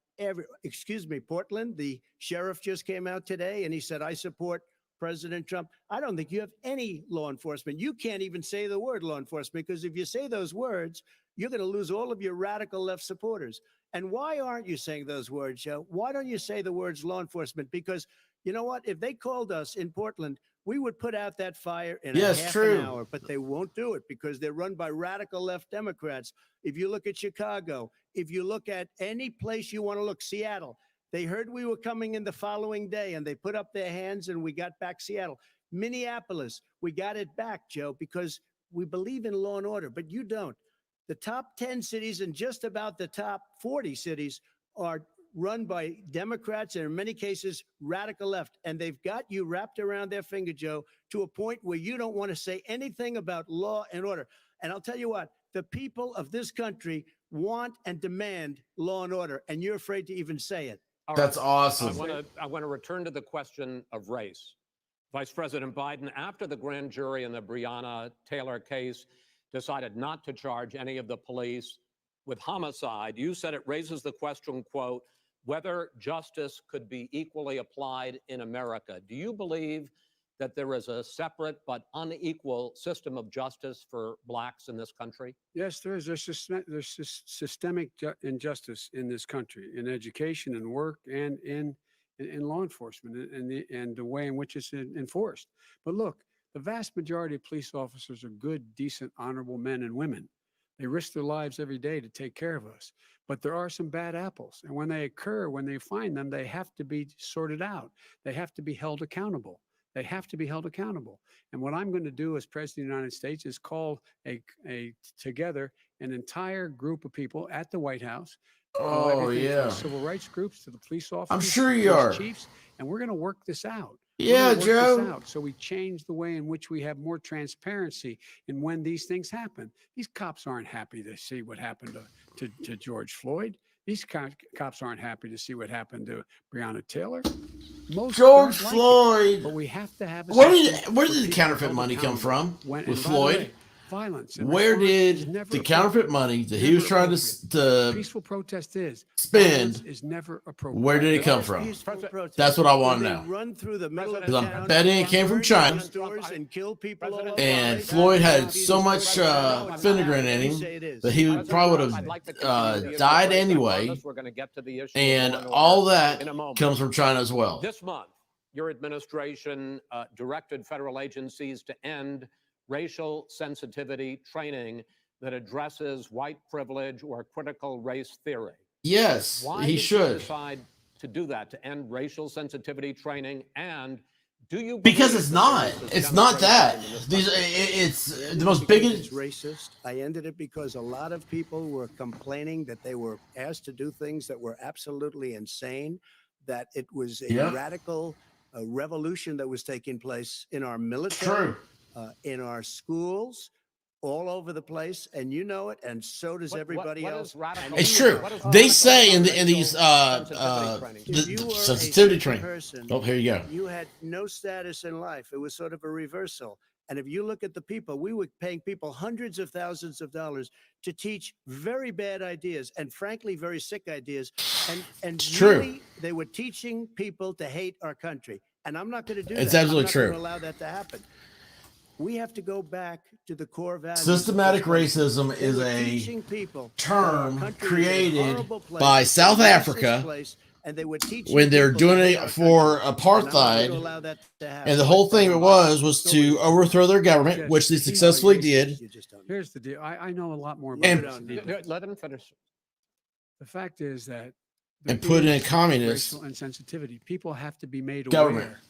Portland. The sheriff just came out today and he said, I support President Trump. I don't think you have any law enforcement. You can't even say the word law enforcement, because if you say those words, you're going to lose all of your radical left supporters. And why aren't you saying those words, Joe? Why don't you say the words law enforcement? Because you know what? If they called us in Portland, we would put out that fire in a half an hour, but they won't do it because they're run by radical left Democrats. If you look at Chicago, if you look at any place you want to look, Seattle, they heard we were coming in the following day and they put up their hands and we got back Seattle. Minneapolis, we got it back, Joe, because we believe in law and order, but you don't. The top 10 cities and just about the top 40 cities are run by Democrats and in many cases radical left. And they've got you wrapped around their finger, Joe, to a point where you don't want to say anything about law and order. And I'll tell you what, the people of this country want and demand law and order, and you're afraid to even say it. All That's right. awesome. I want to return to the question of race. Vice President Biden, after the grand jury in the Breonna Taylor case decided not to charge any of the police with homicide, you said it raises the question, quote, whether justice could be equally applied in America. Do you believe that there is a separate but unequal system of justice for blacks in this country? Yes, there is. There's systemic injustice in this country, in education and work, and in law enforcement, and the way in which it's enforced. But look, the vast majority of police officers are good, decent, honorable men and women. They risk their lives every day to take care of us. But there are some bad apples. And when they occur, when they find them, they have to be sorted out. They have to be held accountable. They have to be held accountable. And what I'm going to do as President of the United States is call together an entire group of people at the White House. Oh, Everything from yeah. the civil rights groups to the police officers. I'm sure to you police are. chiefs, and we're going to work this out. Yeah, We're gonna work this Joe. out so we change the way in which we have more transparency in when these things happen. These cops aren't happy to see what happened to George Floyd. These cops aren't happy to see what happened to Breonna Taylor. Most George don't like it, Floyd. but we have to have a Where system did where the people counterfeit held money come accountable. from And with by the Floyd? way, violence and Where response is did never the counterfeit appropriate. money that he was Never trying appropriate. to Peaceful protest is. spend, Violence is never appropriate. where did it come What is from? peaceful President- protest? That's what I When want to they know. run through the middle of Because I'm town, betting it came from burn China. down stores and kill people all over And the place. Floyd had That's so peaceful much protest. vinegar in You him say it is. that he President probably Trump, would I'd like to have continue the issue died of race. I anyway. promise we're going to get to the issue of And law and all order that in a moment. comes from China as well. This month, your administration directed federal agencies to end racial sensitivity training that addresses white privilege or critical race theory. Yes, Why he did you should. decide to do that, to end racial sensitivity training? And do you Because believe it's that not. there is this It's not that. demonstration in this These, country? it's I ended the most it because biggest. It's racist. I ended it because a lot of people were complaining that they were asked to do things that were absolutely insane, that it was a Yeah. radical revolution that was taking place in our military, True. in our schools, all over the place, and you know it, and so does everybody what else. is radical? And It's you true. were- What is They radical say in racial these sensitivity training? If you the were a sensitivity certain training. person, Oh, here you go. you had no status in life. It was sort of a reversal. And if you look at the people, we were paying people hundreds of thousands of dollars to teach very bad ideas and frankly, very sick ideas. And It's true. really, they were teaching people to hate our country. And I'm not going to do It's that. absolutely I'm not going true. to allow that to happen. We have to go back to the core values. of Systematic this country. racism They is were a teaching people that term our country is a created horrible place, by it's a South racist Africa place, and they were teaching when they're people to doing hate it our for country. And I'm not going to apartheid. allow that to happen. And the whole thing it was to overthrow their government, Yes, which they he's successfully racist. did. You just don't know. Here's the deal. I know a lot more You about And- this don't than know. you do. Let him finish. The fact is that And there put in is communist racial insensitivity. People have to be made government. aware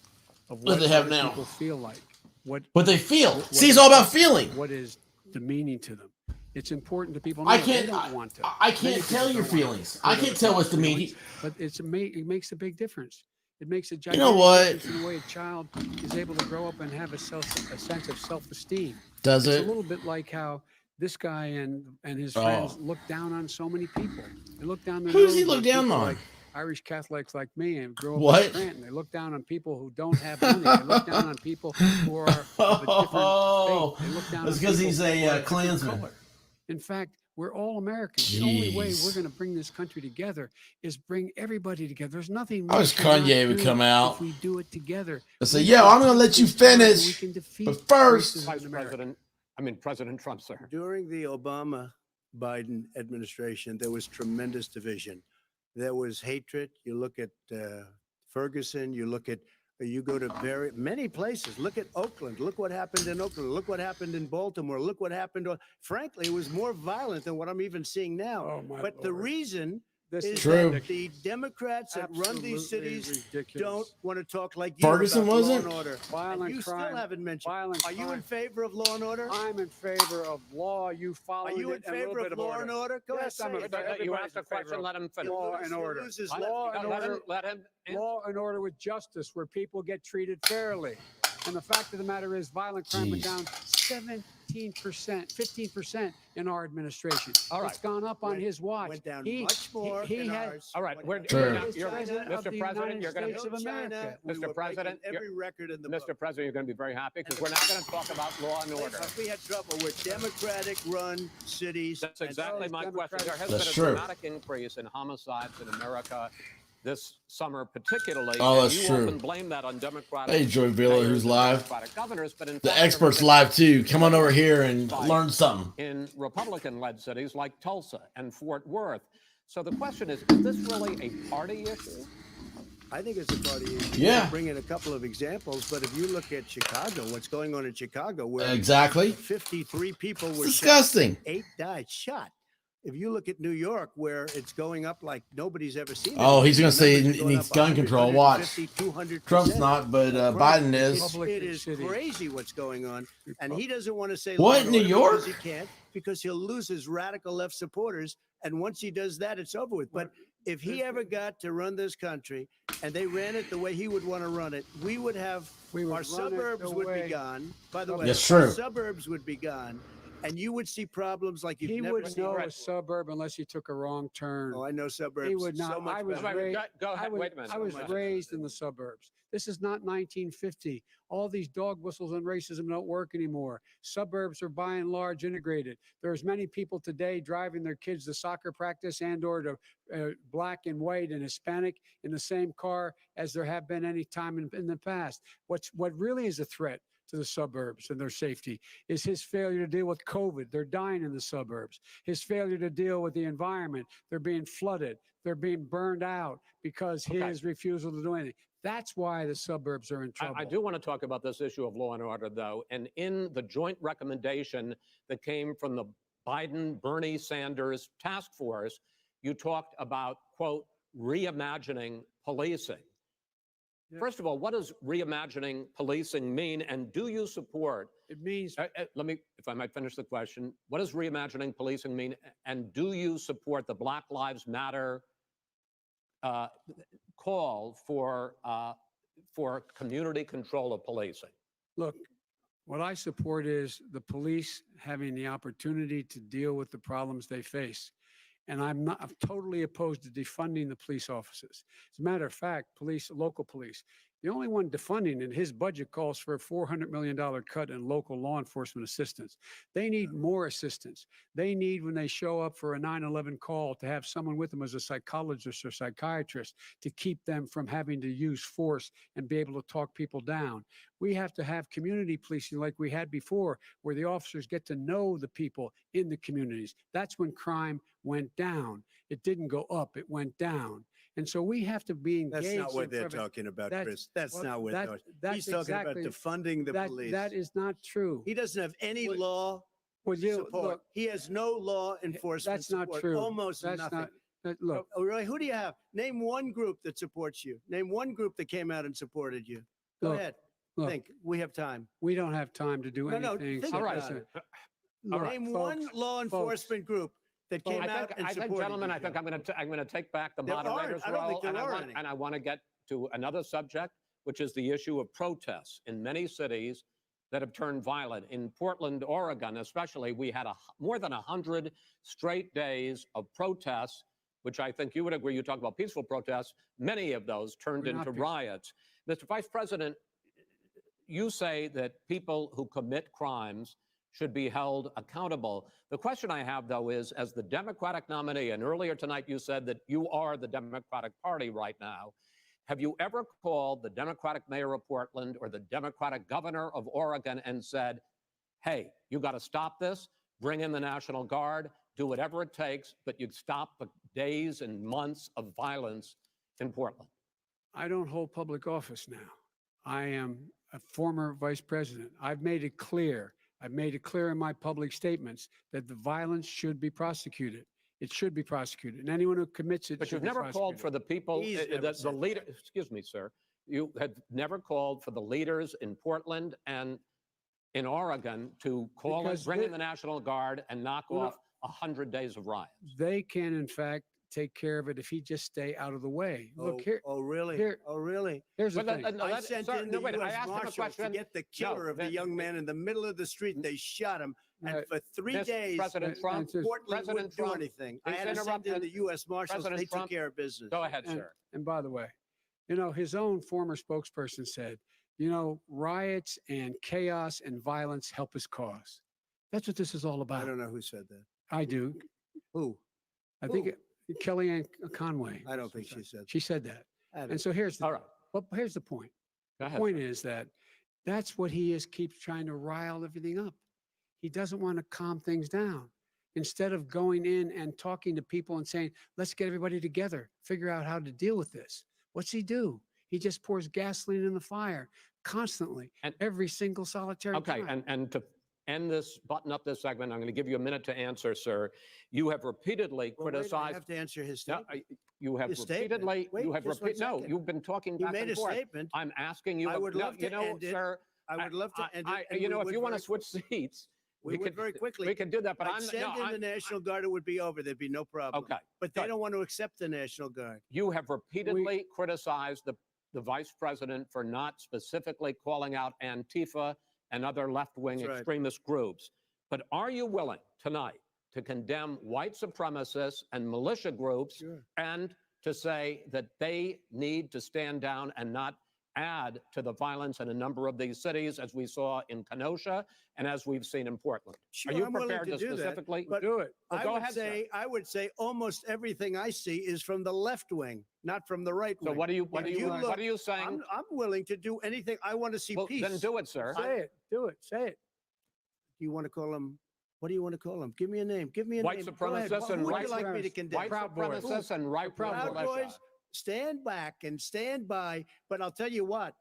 of What what they have other now. people feel like, what they feel. what See, it's is- all about feeling. what is demeaning to them. It's important to people. I know. can't. They don't want to. I Many can't people tell don't your want to feelings. hurt I other can't tell what's people's demeaning. feelings, but it makes a big difference. It makes a know gigantic what? difference in the way a child is able to grow up and have a sense of self-esteem. Does It's a it? little bit like how this guy and his Oh. friends look down on so many people. They look down. their Who does he nose look down people on? Like Irish Catholics like me and grew up What? in Scranton. They look down on people who don't have money. They look down on people who are of a different Oh, faith. They look down that's on because people he's who a are of different Klansman. color. In fact, we're all Americans. The only way Jeez. we're going to bring this country together is bring everybody together. There's nothing. I we wish cannot Kanye would do come out. If we do it together. I say, We yo, can I'm gonna take let you this country and finish, We can defeat but first- racism Vice in America. President Trump, sir. During the Obama-Biden administration, there was tremendous division. There was hatred. You look at Ferguson. You go to many places. Look at Oakland. Look what happened in Oakland. Look what happened in Baltimore. Look what happened. Frankly, it was more violent than what I'm even seeing now. Oh, my But the Lord. reason This is True. that the Democrats that run these absolutely cities ridiculous. don't want to talk like you Ferguson about wasn't? law and order. Violent And you crime, still haven't mentioned. violent Are you in crime. favor of law and order? I'm in favor of law. You follow Are you in favor of law and order? Go Yes, I'm ahead. in say it. favor. You Everybody's asked a in favor question, of let him finish. law and Who order. loses Let- Law and let him- order. let him answer. Law and order with justice, where people get treated fairly. And the fact of the matter is, violent crime went Jeez. down 17%, 15% in our administration. All right. It's gone up on Went- his watch. Went down He- much more. he in had- ours. All right, Went we're- down. Sure. He is You're- president of Mr. the President, United you're gonna- States of No China, America. we Mr. were President, breaking every record in the Mr. book. President, you're going to be very happy because we're not going to talk about law and order. We had trouble with Democratic-run cities. That's and exactly those my question. Democrats- There has That's been a true. dramatic increase in homicides in America this summer, particularly. Oh, and that's you true. often blame that on Democratic. Hey, Joy Villa, mayors who's and live. Democratic governors, but in The fact, there experts have been live too. Come on over here and learn something. in Republican-led cities like Tulsa and Fort Worth. So the question is this really a party issue? I think it's a party issue. Yeah. I'll bring in a couple of examples, but if you look at Chicago, what's going on in Chicago, where Exactly. 53 people were Disgusting. shot, 8 died shot. If you look at New York, where it's going up like nobody's ever seen it. Oh, he's gonna The say numbers he are going needs up gun control. Watch. 200%. Trump's not, but Right. Biden is. Public It is cities. crazy what's going on. And he doesn't want to say What, law and New order York? because he can't, because he'll lose his radical left supporters. And once he does that, it's over with. But if he ever got to run this country and they ran it the way he would want to run it, we would have We would our run it suburbs the would way- be gone. By the way, Yes, our true. suburbs would be gone. And you would see problems like you've He never would seen. know a Right. suburb unless he took a wrong turn. Oh, I know suburbs. He would not. So much I was better. Wait, raised. go ahead. Wait a minute. I was much raised better. in the suburbs. This is not 1950. All these dog whistles and racism don't work anymore. Suburbs are by and large integrated. There's many people today driving their kids to soccer practice and or to black and white and Hispanic in the same car as there have been any time in the past. What really is a threat to the suburbs and their safety is his failure to deal with COVID. They're dying in the suburbs. His failure to deal with the environment. They're being flooded. They're being burned out because his refusal to do anything. That's why the suburbs are in trouble. I do want to talk about this issue of law and order, though. And in the joint recommendation that came from the Biden-Bernie Sanders task force, you talked about, quote, reimagining policing. Yeah. First of all, what does reimagining policing mean? And do you support, It means let me, if I might finish the question, what does reimagining policing mean? And do you support the Black Lives Matter call for community control of policing? look, what I support is the police having the opportunity to deal with the problems they face. And I'm totally opposed to defunding the police officers. As a matter of fact, local police, the only one defunding in his budget calls for a $400 million cut in local law enforcement assistance. They need more assistance. They need, when they show up for a 9/11 call, to have someone with them as a psychologist or psychiatrist to keep them from having to use force and be able to talk people down. We have to have community policing like we had before, where the officers get to know the people in the communities. That's when crime went down. It didn't go up, it went down. And so we have to be engaged. That's not what in they're prevent- talking about, That's- Chris. That's well, not what that- they're that's He's talking exactly- about defunding the police. That is not true. He doesn't have any Would- law Would you support. look? He has no law enforcement That's not support. true. Almost That's nothing. not. Look, Oh, really? Who do you have? Name one group that supports you. Name one group that came out and supported you. Go Look, ahead. look. Think. We have time. we don't have time to do No, anything. think All right. about it. Look, Name folks, one law enforcement group that came out and I supported think, gentlemen, you, I think Joe. I'm going to take back the There aren't. moderator's I don't think role, there are any. and I want to get to another subject, which is the issue of protests in many cities that have turned violent. In Portland, Oregon, especially, we had more than 100 straight days of protests, which I think you would agree. You talk about peaceful protests. Many of those turned Were not into peaceful. riots. Mr. Vice President, you say that people who commit crimes should be held accountable. The question I have, though, is as the Democratic nominee, and earlier tonight you said that you are the Democratic Party right now, have you ever called the Democratic mayor of Portland or the Democratic governor of Oregon and said, hey, you got to stop this, bring in the National Guard, do whatever it takes, but you stop the days and months of violence in Portland? I don't hold public office now. I am a former vice president. I've made it clear. I've made it clear in my public statements that the violence should be prosecuted. It should be prosecuted. And anyone who commits it But should you've be never called prosecuted. for the people, He's never the said leader, that. excuse me, sir. You had never called for the leaders in Portland and in Oregon to call and Because bring in they- the National Guard and knock Well, off 100 days of riots. They can, in fact, take care of it if he just stay out of the way. Look, Oh, really? here- Oh, really? here's the But thing. no, I that- sent sir, in no, the wait, I U.S. asked him a Marshals to question. get the killer of the then- young man in the middle of the street. They shot him. And Right. for 3 Mr. days, President and Trump, just- Portland President wouldn't do Trump, anything. I he's had to send in interrupted. the U.S. Marshals. President They Trump, took care of business. go ahead, And- sir. And by the way, his own former spokesperson said, riots and chaos and violence help his cause. That's what this is all I about. don't know who said that. I do. Who? I think Kellyanne Conway. I don't think she said that. She said that. I don't- And so here's the All right, here's the point. go The ahead. point sir. is that that's what keeps trying to rile everything up. He doesn't want to calm things down. Instead of going in and talking to people and saying, let's get everybody together, figure out how to deal with this. What's he do? He just pours gasoline in the fire constantly, And- every single solitary Okay, time. and to end this, button up this segment. I'm going to give you a minute to answer, sir. You have repeatedly Well, wait, I criticized. have to answer his No, statement. you have His statement. repeatedly. Wait, You have just one repeated. No, second. you've been talking He back made and a forth. statement. I'm asking you. I would love to you know, end it. sir. I would love to end it. and You we know, if would you want to very- switch seats, we would very quickly. We could do that. But I'd I'm send no, in the National Guard, it would be over. There'd be no problem. okay. But they good. don't want to accept the National Guard. You have repeatedly criticized the vice president for not specifically calling out Antifa and other left-wing That's right. extremist groups. But are you willing tonight to condemn white supremacists and militia groups Sure. and to say that they need to stand down and not add to the violence in a number of these cities, as we saw in Kenosha and as we've seen in Portland? Sure, Are you I'm willing prepared to do that, specifically but Do it. Well, I go would ahead, sir. I would say almost everything I see is from the left wing, not from the right So wing. what are you If you saying? I'm willing to do anything. I want to see Well, peace. then do it, sir. Say it. Do it. Say it. You want to call him? What do you want to call him? Give me a name. Give me a White name. Go ahead. supremacists and Who would white you like me to supremacists. condemn? White Proud Boys. supremacists and right-wing Proud militia. Boys, stand back and stand by. But I'll tell you what.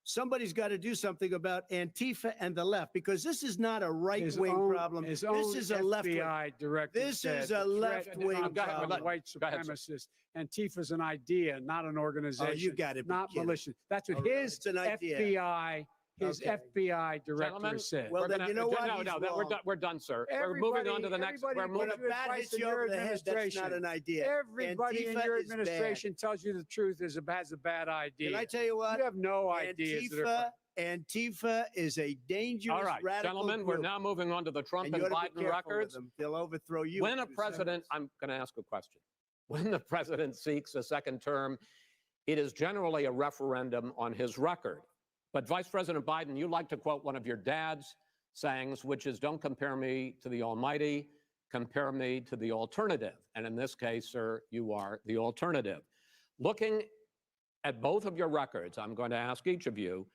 Somebody's got to do something about Antifa and the left, because this is not a right-wing problem. His This own is a left-wing. FBI director. This said is the a threat left-wing comes problem. from white Go ahead, sir. supremacists. Antifa's an idea, not an organization. Oh, you got to be not kidding. militia. That's what Oh, really? his It's an idea. FBI, his Okay. FBI director Gentlemen, said. Well, We're then gonna- you know what? No, He's no, we're wrong. done. We're done, sir. We're moving on to the next. everybody We're When moving. a bat advice hits in you your over the head, that's not administration. an idea. Everybody in Antifa your is bad. administration tells you the truth has a bad idea. Can I tell you what? You have no ideas. that are- Antifa is a dangerous All right, radical gentlemen, group. we're now moving on to the Trump and and you ought to be Biden careful with records. them. They'll overthrow you. When in a 2 president, seconds. I'm going to ask a question. When the president seeks a second term, it is generally a referendum on his record. But Vice President Biden, you like to quote one of your dad's sayings, which is, don't compare me to the almighty, compare me to the alternative. And in this case, sir, you are the alternative. Looking at both of your records, I'm going to ask each of you,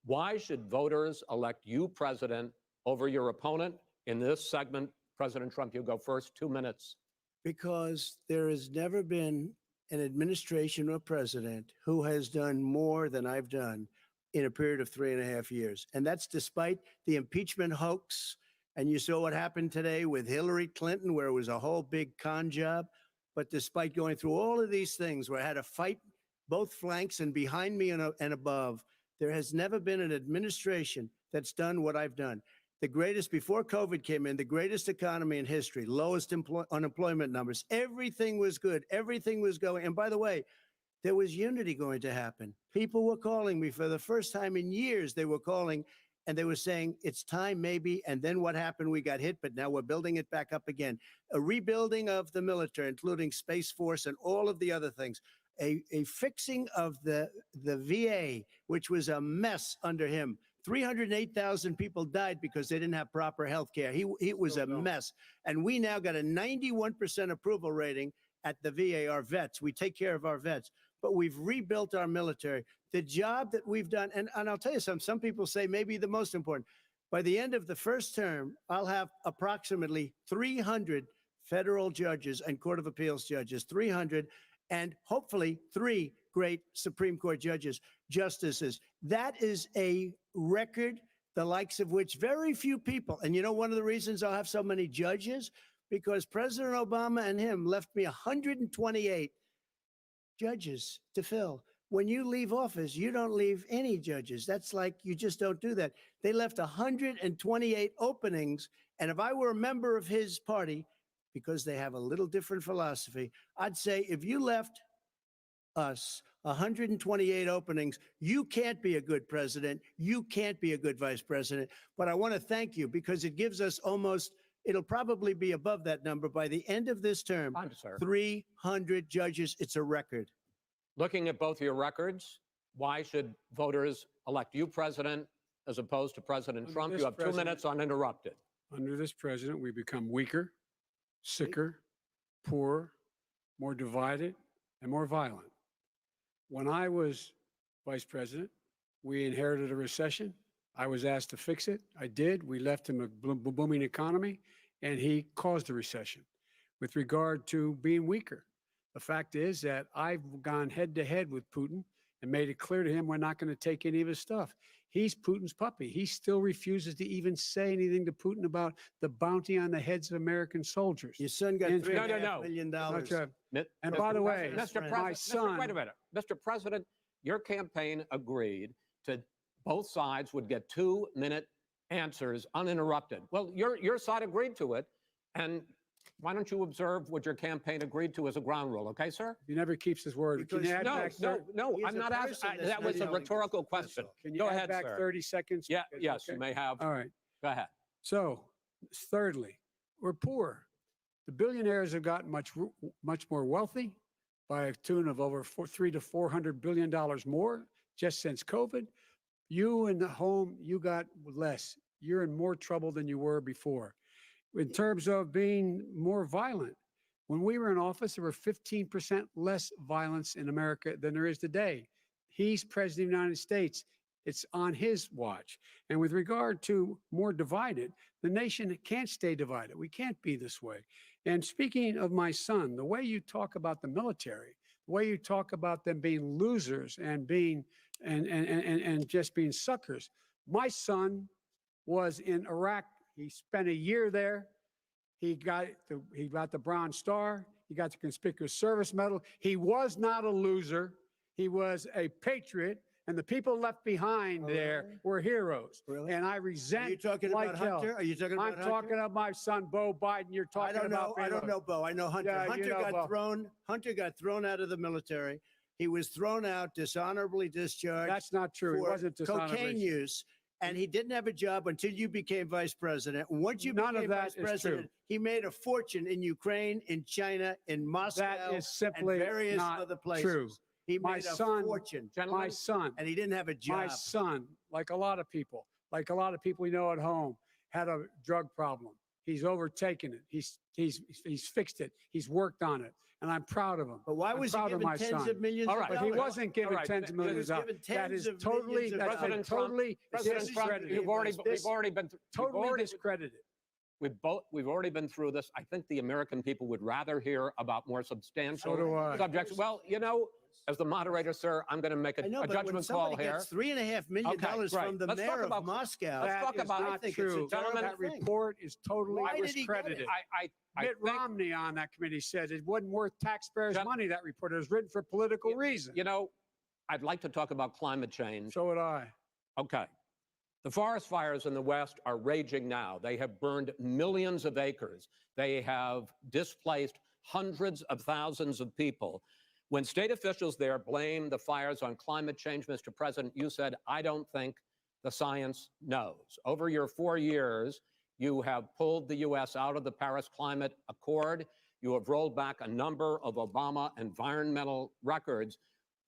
why should voters elect you president over your opponent? In this segment, President Trump, you go first, 2 minutes. Because there has never been an administration or president who has done more than I've done in a period of 3.5 years. And that's despite the impeachment hoax. And you saw what happened today with Hillary Clinton, where it was a whole big con job. But despite going through all of these things where I had to fight both flanks and behind me and above, there has never been an administration that's done what I've done. The greatest, before COVID came in, the greatest economy in history, lowest unemployment numbers. Everything was good. Everything was going. And by the way, there was unity going to happen. People were calling me for the first time in years. They were calling and they were saying, it's time maybe. And then what happened? We got hit, but now we're building it back up again. A rebuilding of the military, including Space Force and all of the other things. A fixing of the VA, which was a mess under him. 308,000 people died because they didn't have proper health care. It was a mess. And we now got a 91% approval rating at the VA, our vets. We take care of our vets. But we've rebuilt our military. The job that we've done, and I'll tell you something, some people say maybe the most important. By the end of the first term, I'll have approximately 300 federal judges and Court of Appeals judges, 300, and hopefully 3 great Supreme Court justices. That is a record, the likes of which very few people, and you know one of the reasons I'll have so many judges? Because President Obama and him left me 128 judges to fill. When you leave office, you don't leave any judges. That's like, you just don't do that. They left 128 openings, and if I were a member of his party, because they have a little different philosophy, I'd say if you left us 128 openings, you can't be a good president. You can't be a good vice president. But I want to thank you because it gives us almost, it'll probably be above that number by the end of this term. Fine, sir. 300 judges. It's a record. Looking at both your records, why should voters elect you president as opposed to President Under Trump? this You have 2 president- minutes uninterrupted. Under this president, we become weaker, sicker, poorer, more divided, and more violent. When I was vice president, we inherited a recession. I was asked to fix it. I did. We left him a booming economy, and he caused the recession. With regard to being weaker, the fact is that I've gone head to head with Putin and made it clear to him we're not going to take any of his stuff. He's Putin's puppy. He still refuses to even say anything to Putin about the bounty on the heads of American soldiers. Your son got And- three and a No, half no. million Not dollars. sure. Mi- And Mr. by the way, President, my son- wait a minute. Mr. President, your campaign agreed to both sides would get 2-minute answers uninterrupted. Well, your side agreed to it, and why don't you observe what your campaign agreed to as a ground rule, okay, sir? He never keeps his word. Can Because- you add No, back no, thir- no, He's I'm a not person asking. that's That was a not yelling. rhetorical question. Can you Go add ahead, back sir. 30 seconds? Yeah, Okay. yes, you may have. All right. Go ahead. So, thirdly, we're poor. The billionaires have gotten much more wealthy by a tune of over $300 to $400 billion more just since COVID. You in the home, you got less. You're in more trouble than you were before. In terms of being more violent, when we were in office, there were 15% less violence in America than there is today. He's president of the United States. It's on his watch. And with regard to more divided, the nation can't stay divided. We can't be this way. And speaking of my son, the way you talk about the military, the way you talk about them being losers and being and just being suckers. My son was in Iraq. He spent a year there. He got the Bronze Star. He got the Conspicuous Service Medal. He was not a loser. He was a patriot. And the people left behind there really? were heroes. Really? And I Are resent you talking like about hell. Hunter? Are you talking about I'm Hunter? talking about my son, Bo Biden. You're I talking don't know. about I don't Biden. know, Bo. I know Hunter. Yeah, you Hunter know got Bo. thrown. Hunter got thrown out of the military. He was thrown out, dishonorably discharged That's not true. He for wasn't cocaine dishonorably. use, and he didn't have a job until you became vice president. Once you None of became that vice is true. president, he made a fortune in Ukraine, in China, in Moscow, That is simply and various not other places. true. He My made a son- fortune, My Gentlemen, son, and he didn't have a job. my son, like a lot of people we know at home, had a drug problem. He's overtaken it. He's fixed it. He's worked on it, and I'm proud of him. But why I'm was he proud of given my tens son. of millions All of right, But dollars? he wasn't given All right, tens of he millions was of dollars. given That tens is of totally, millions of that's President dollars. Trump- totally President Trump, discredited. we've already been Totally discredited. we've already been through this. I think the American people would rather hear about more substantial So do I. subjects. Well, as the moderator, sir, I'm going to make I know, a but when judgment call somebody here. gets $3.5 million Okay, great. from the Let's talk mayor of about- Moscow, let's That talk is about- not I think it's a true. terrible That thing. report is totally Why did he get it? discredited. I Mitt think, Romney on that committee said it wasn't worth taxpayers' Gen- money, that report. It was written for political reasons. I'd like to talk about climate change. So would I. Okay. The forest fires in the West are raging now. They have burned millions of acres. They have displaced hundreds of thousands of people. When state officials there blame the fires on climate change, Mr. President, you said, I don't think the science knows. Over your 4 years, you have pulled the U.S. out of the Paris Climate Accord. You have rolled back a number of Obama environmental records.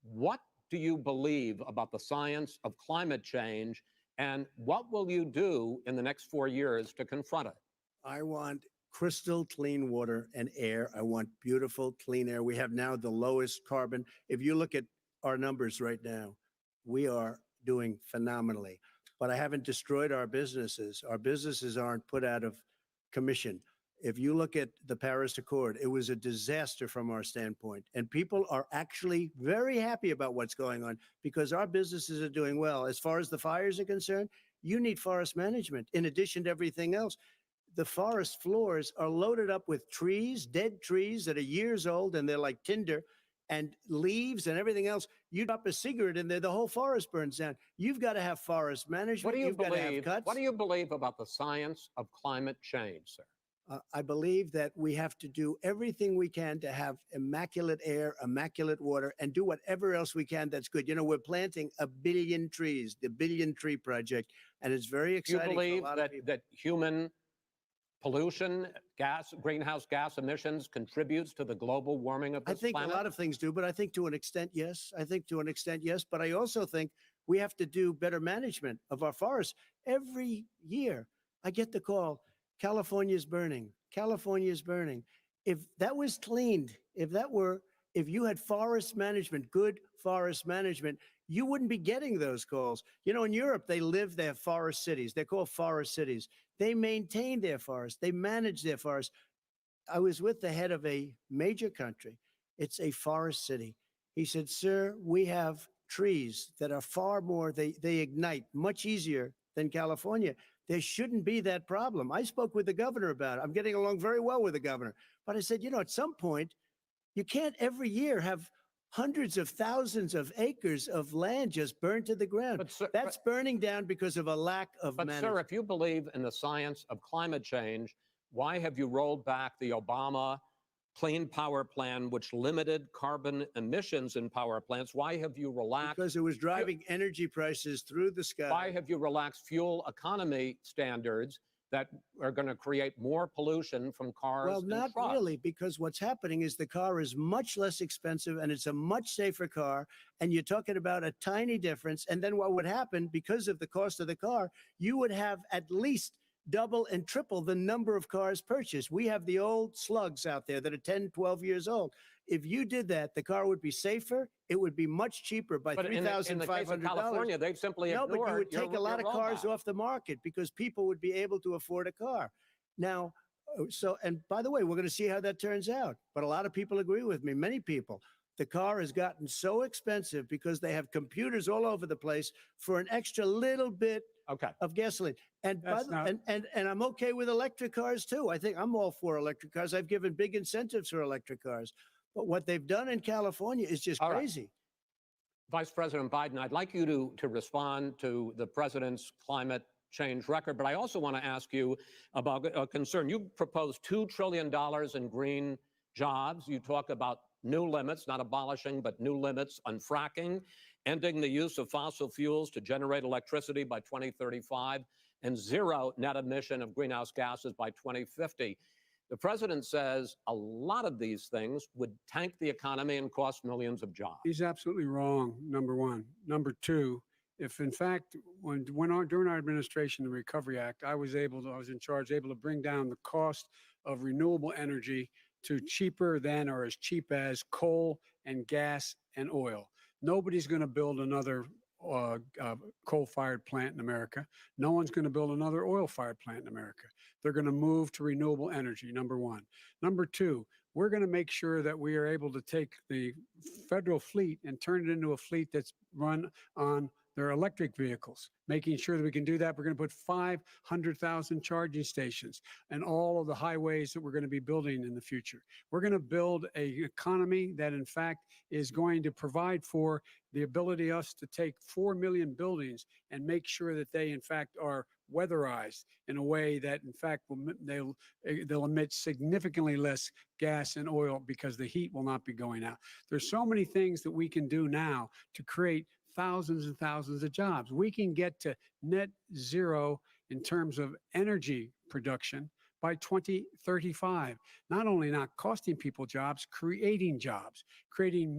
What do you believe about the science of climate change, and what will you do in the next 4 years to confront it? I want crystal clean water and air. I want beautiful, clean air. We have now the lowest carbon. If you look at our numbers right now, we are doing phenomenally. But I haven't destroyed our businesses. Our businesses aren't put out of commission. If you look at the Paris Accord, it was a disaster from our standpoint. And people are actually very happy about what's going on because our businesses are doing well. As far as the fires are concerned, you need forest management in addition to everything else. The forest floors are loaded up with trees, dead trees that are years old, and they're like tinder, and leaves and everything else. You drop a cigarette in there, the whole forest burns down. You've got to have forest management. What do you You've got to have believe? cuts. What do you believe about the science of climate change, sir? I believe that we have to do everything we can to have immaculate air, immaculate water, and do whatever else we can that's good. We're planting 1 billion trees, the Billion Tree Project, and it's very Do you exciting. believe for a lot of that human pollution, greenhouse gas emissions contributes to the global warming of I this think planet? a lot of things do, but I think to an extent, yes. But I also think we have to do better management of our forests. Every year, I get the call, California's burning. California's burning. If that was cleaned, if you had forest management, good forest management, you wouldn't be getting those calls. In Europe, they have forest cities. They're called forest cities. They maintain their forests. They manage their forests. I was with the head of a major country. It's a forest city. He said, sir, we have trees that are far more, they ignite much easier than California. There shouldn't be that problem. I spoke with the governor about it. I'm getting along very well with the governor. But I said, you know, at some point, you can't every year have hundreds of thousands of acres of land just burned to the ground. But, sir, That's burning down because of a lack of but management. sir, if you believe in the science of climate change, why have you rolled back the Obama Clean Power Plan, which limited carbon emissions in power plants? Why have you relaxed? Because it was driving energy prices through the sky. Why have you relaxed fuel economy standards that are going to create more pollution from cars Well, and not trucks? really, because what's happening is the car is much less expensive and it's a much safer car. And you're talking about a tiny difference. And then what would happen, because of the cost of the car, you would have at least double and triple the number of cars purchased. We have the old slugs out there that are 10, 12 years old. If you did that, the car would be safer. It would be much cheaper by $3,500. In the case of California, they've simply No, ignored but you would take a lot of cars rollback. off the market because people would be able to afford a car. Now, and by the way, we're going to see how that turns out. But a lot of people agree with me, many people. The car has gotten so expensive because they have computers all over the place for an extra little bit of gasoline. And and I'm okay with electric cars too. I think I'm all for electric cars. I've given big incentives for electric cars. But what they've done in California is just crazy. Vice President Biden, I'd like you to respond to the president's climate change record, but I also want to ask you about a concern. You proposed $2 trillion in green jobs. You talk about new limits, not abolishing, but new limits on fracking, ending the use of fossil fuels to generate electricity by 2035, and zero net emission of greenhouse gases by 2050. The president says a lot of these things would tank the economy and cost millions of jobs. He's absolutely wrong, number one. Number two, if in fact, during our administration, the Recovery Act, I was in charge, able to bring down the cost of renewable energy to cheaper than or as cheap as coal and gas and oil. Nobody's going to build another coal-fired plant in America. No one's going to build another oil-fired plant in America. They're going to move to renewable energy, number one. Number two, we're going to make sure that we are able to take the federal fleet and turn it into a fleet that's run on their electric vehicles. Making sure that we can do that, we're going to put 500,000 charging stations and all of the highways that we're going to be building in the future. We're going to build an economy that, in fact, is going to provide for the ability us to take 4 million buildings and make sure that they, in fact, are weatherized in a way that, in fact, they'll emit significantly less gas and oil because the heat will not be going out. There's so many things that we can do now to create thousands and thousands of jobs. We can get to net zero in terms of energy production by 2035. Not only not costing people jobs, creating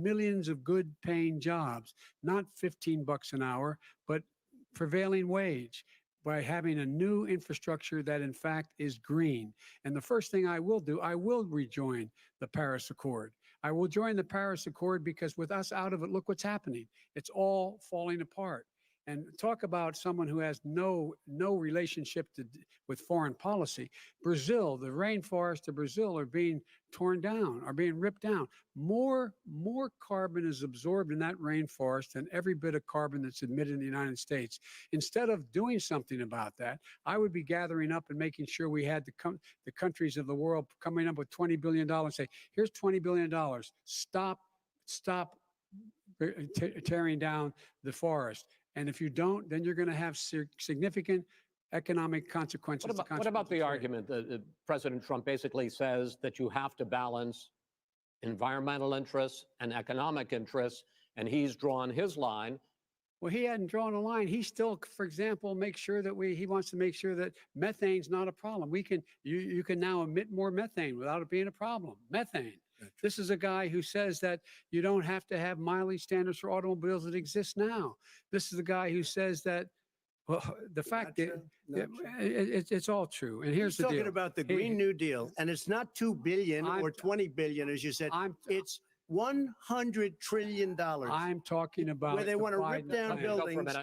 millions of good paying jobs, not $15 an hour, but prevailing wage, by having a new infrastructure that in fact is green. And the first thing I will do, I will rejoin the Paris Accord. I will join the Paris Accord because with us out of it, look what's happening. It's all falling apart. And talk about someone who has no relationship with foreign policy. Brazil, the rainforests of Brazil are being torn down, are being ripped down. More carbon is absorbed in that rainforest than every bit of carbon that's emitted in the United States. Instead of doing something about that, I would be gathering up and making sure we had the countries of the world coming up with $20 billion and say, here's $20 billion. Stop tearing down the forest. And if you don't, then you're going to have significant economic consequences. What about the argument that President Trump basically says that you have to balance environmental interests and economic interests, and he's drawn his line? Well, he hadn't drawn a line. He still, for example, makes sure that he wants to make sure that methane's not a problem. You can now emit more methane without it being a problem. Methane. This is a guy who says that you don't have to have mileage standards for automobiles that exist now. This is the guy who says that, well, the fact that it's all true. And here's the deal. He's talking about the Green New Deal, and it's not $2 billion or $20 billion, as you said. It's $100 trillion. I'm talking about where they want to rip down buildings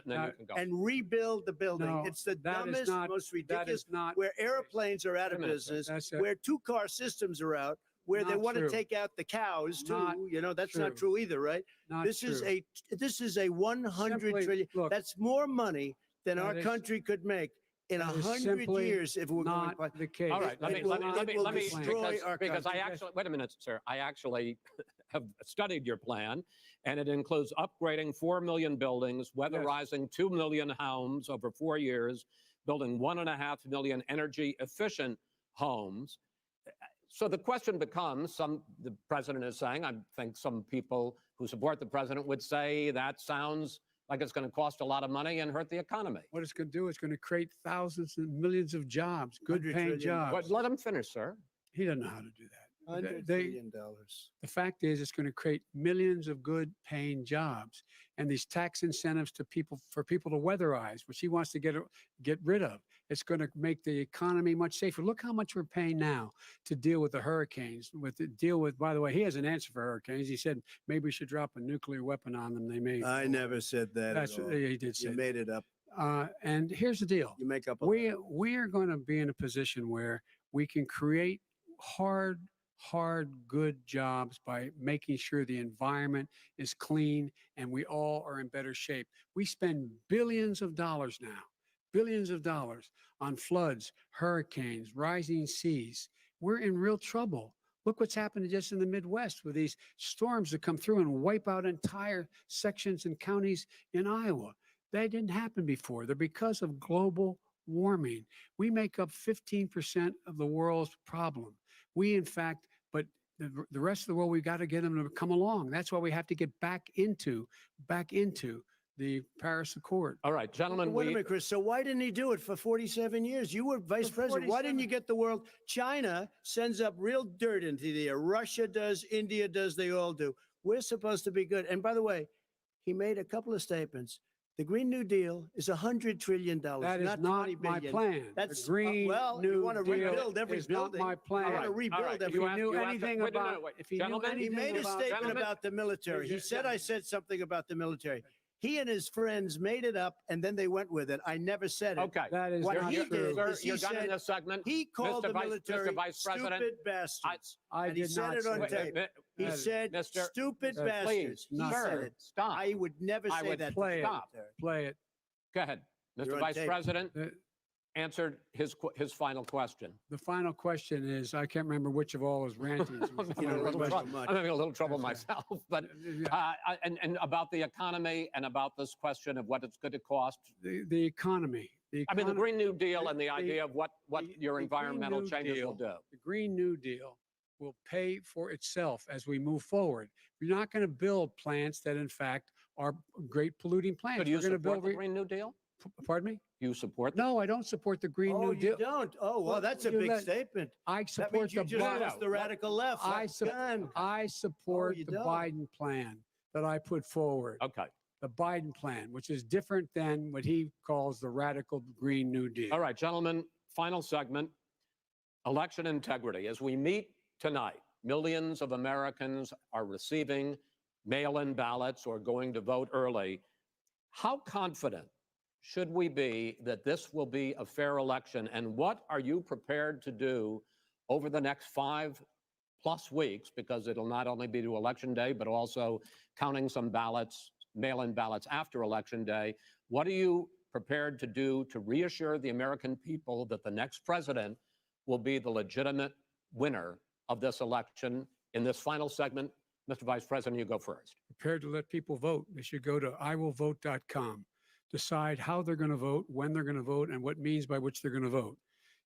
and rebuild the building. No, it's the dumbest, most ridiculous. Where airplanes are out of business, where two-car systems are out, where they Not want to true. take out the cows too. Not That's not true. true either, right? Not This is true. this is a 100 Simply, trillion. look, That's more money than our that is- country could make in that is 100 simply years if we're going. not the case. All right, let It me, will- let me, let it me, will let me, destroy because, our because I country. actually, wait a minute, sir. I actually have studied your plan, and it includes upgrading 4 million buildings, weatherizing 2 million homes over 4 years, building 1.5 million energy efficient homes. So the question becomes, the president is saying, I think some people who support the president would say that sounds like it's going to cost a lot of money and hurt the economy. What it's going to do is going to create thousands and millions of jobs, good 100 paying trillion jobs. But let him finish, sir. He doesn't know how to do that. $100 They- trillion. The fact is, it's going to create millions of good paying jobs, and these tax incentives to people for people to weatherize, which he wants to get rid of. It's going to make the economy much safer. Look how much we're paying now to deal with the hurricanes. By the way, he has an answer for hurricanes. He said maybe we should drop a nuclear weapon on them. They may. I never said that. That's at all. he did say. You made it up. And here's the deal. You make up. A We are going to be in a position where we can create hard, good jobs by making sure the environment is clean and we all are in better shape. We spend billions of dollars on floods, hurricanes, rising seas. We're in real trouble. Look what's happened just in the Midwest with these storms that come through and wipe out entire sections and counties in Iowa. That didn't happen before. They're because of global warming. We make up 15% of the world's problem. We, in fact, but the rest of the world, we've got to get them to come along. That's why we have to get back into the Paris Accord. All right, gentlemen. Wait a minute, Chris. So why didn't he do it for 47 years? You were vice president. Why didn't you get the world? China sends up real dirt into the air. Russia does. India does. They all do. We're supposed to be good. And by the way, he made a couple of statements. The Green New Deal is $100 trillion. That is not 20 my billion. plan. That's the Green well, New you want to Deal rebuild every is building. not my plan. You want to All rebuild right. every If he knew you have to- anything wait, no, about, no, wait. if he Gentlemen, knew He anything made a about, statement Gentlemen- about the military. He said, I said something about the military. He and his friends made it up, and then they went with it. I never said it. Okay. that is What not he true. did Sir, is he you're done in said- this segment. He called Mr. the Vice- military Mr. Vice President, stupid bastards. I and he did said not it on say tape. that. He That is- said, Mr. stupid Please, bastards. He not said true. it. Stop. I would never I say would that. to play the it. military. Play it. Go ahead. You're Mr. on Vice tape. President The, answered his final question. the final question is, I can't remember which of all his rantings. I'm having, You a don't little, remember trou- much. I'm having a little trouble That's right. myself, but and about the economy and about this question of what it's going to cost. the economy. I mean, the Green New Deal the- and the the- idea of what the- your the Green environmental New changes Deal- will do. The Green New Deal will pay for itself as we move forward. We're not going to build plants that, in fact, are great polluting plants. So do you We're going to support build. the Green New Deal? Pardon me? You support? No, I don't support the Green Oh, New you Deal. don't? Oh, well, Well, that's a you big let- statement. I That support means you the just Biden. lost the radical left. I That's sup- done. I support you the don't. Biden plan that I put forward. Okay. The Biden plan, which is different than what he calls the radical Green New Deal. All right, gentlemen, final segment, election integrity. As we meet tonight, millions of Americans are receiving mail-in ballots or going to vote early. How confident should we be that this will be a fair election? And what are you prepared to do over the next 5+ weeks? Because it'll not only be to Election Day, but also counting some ballots, mail-in ballots after Election Day. What are you prepared to do to reassure the American people that the next president will be the legitimate winner of this election? In this final segment, Mr. Vice President, you go first. Prepared to let people vote. They should go to iwillvote.com, decide how they're going to vote, when they're going to vote, and what means by which they're going to vote.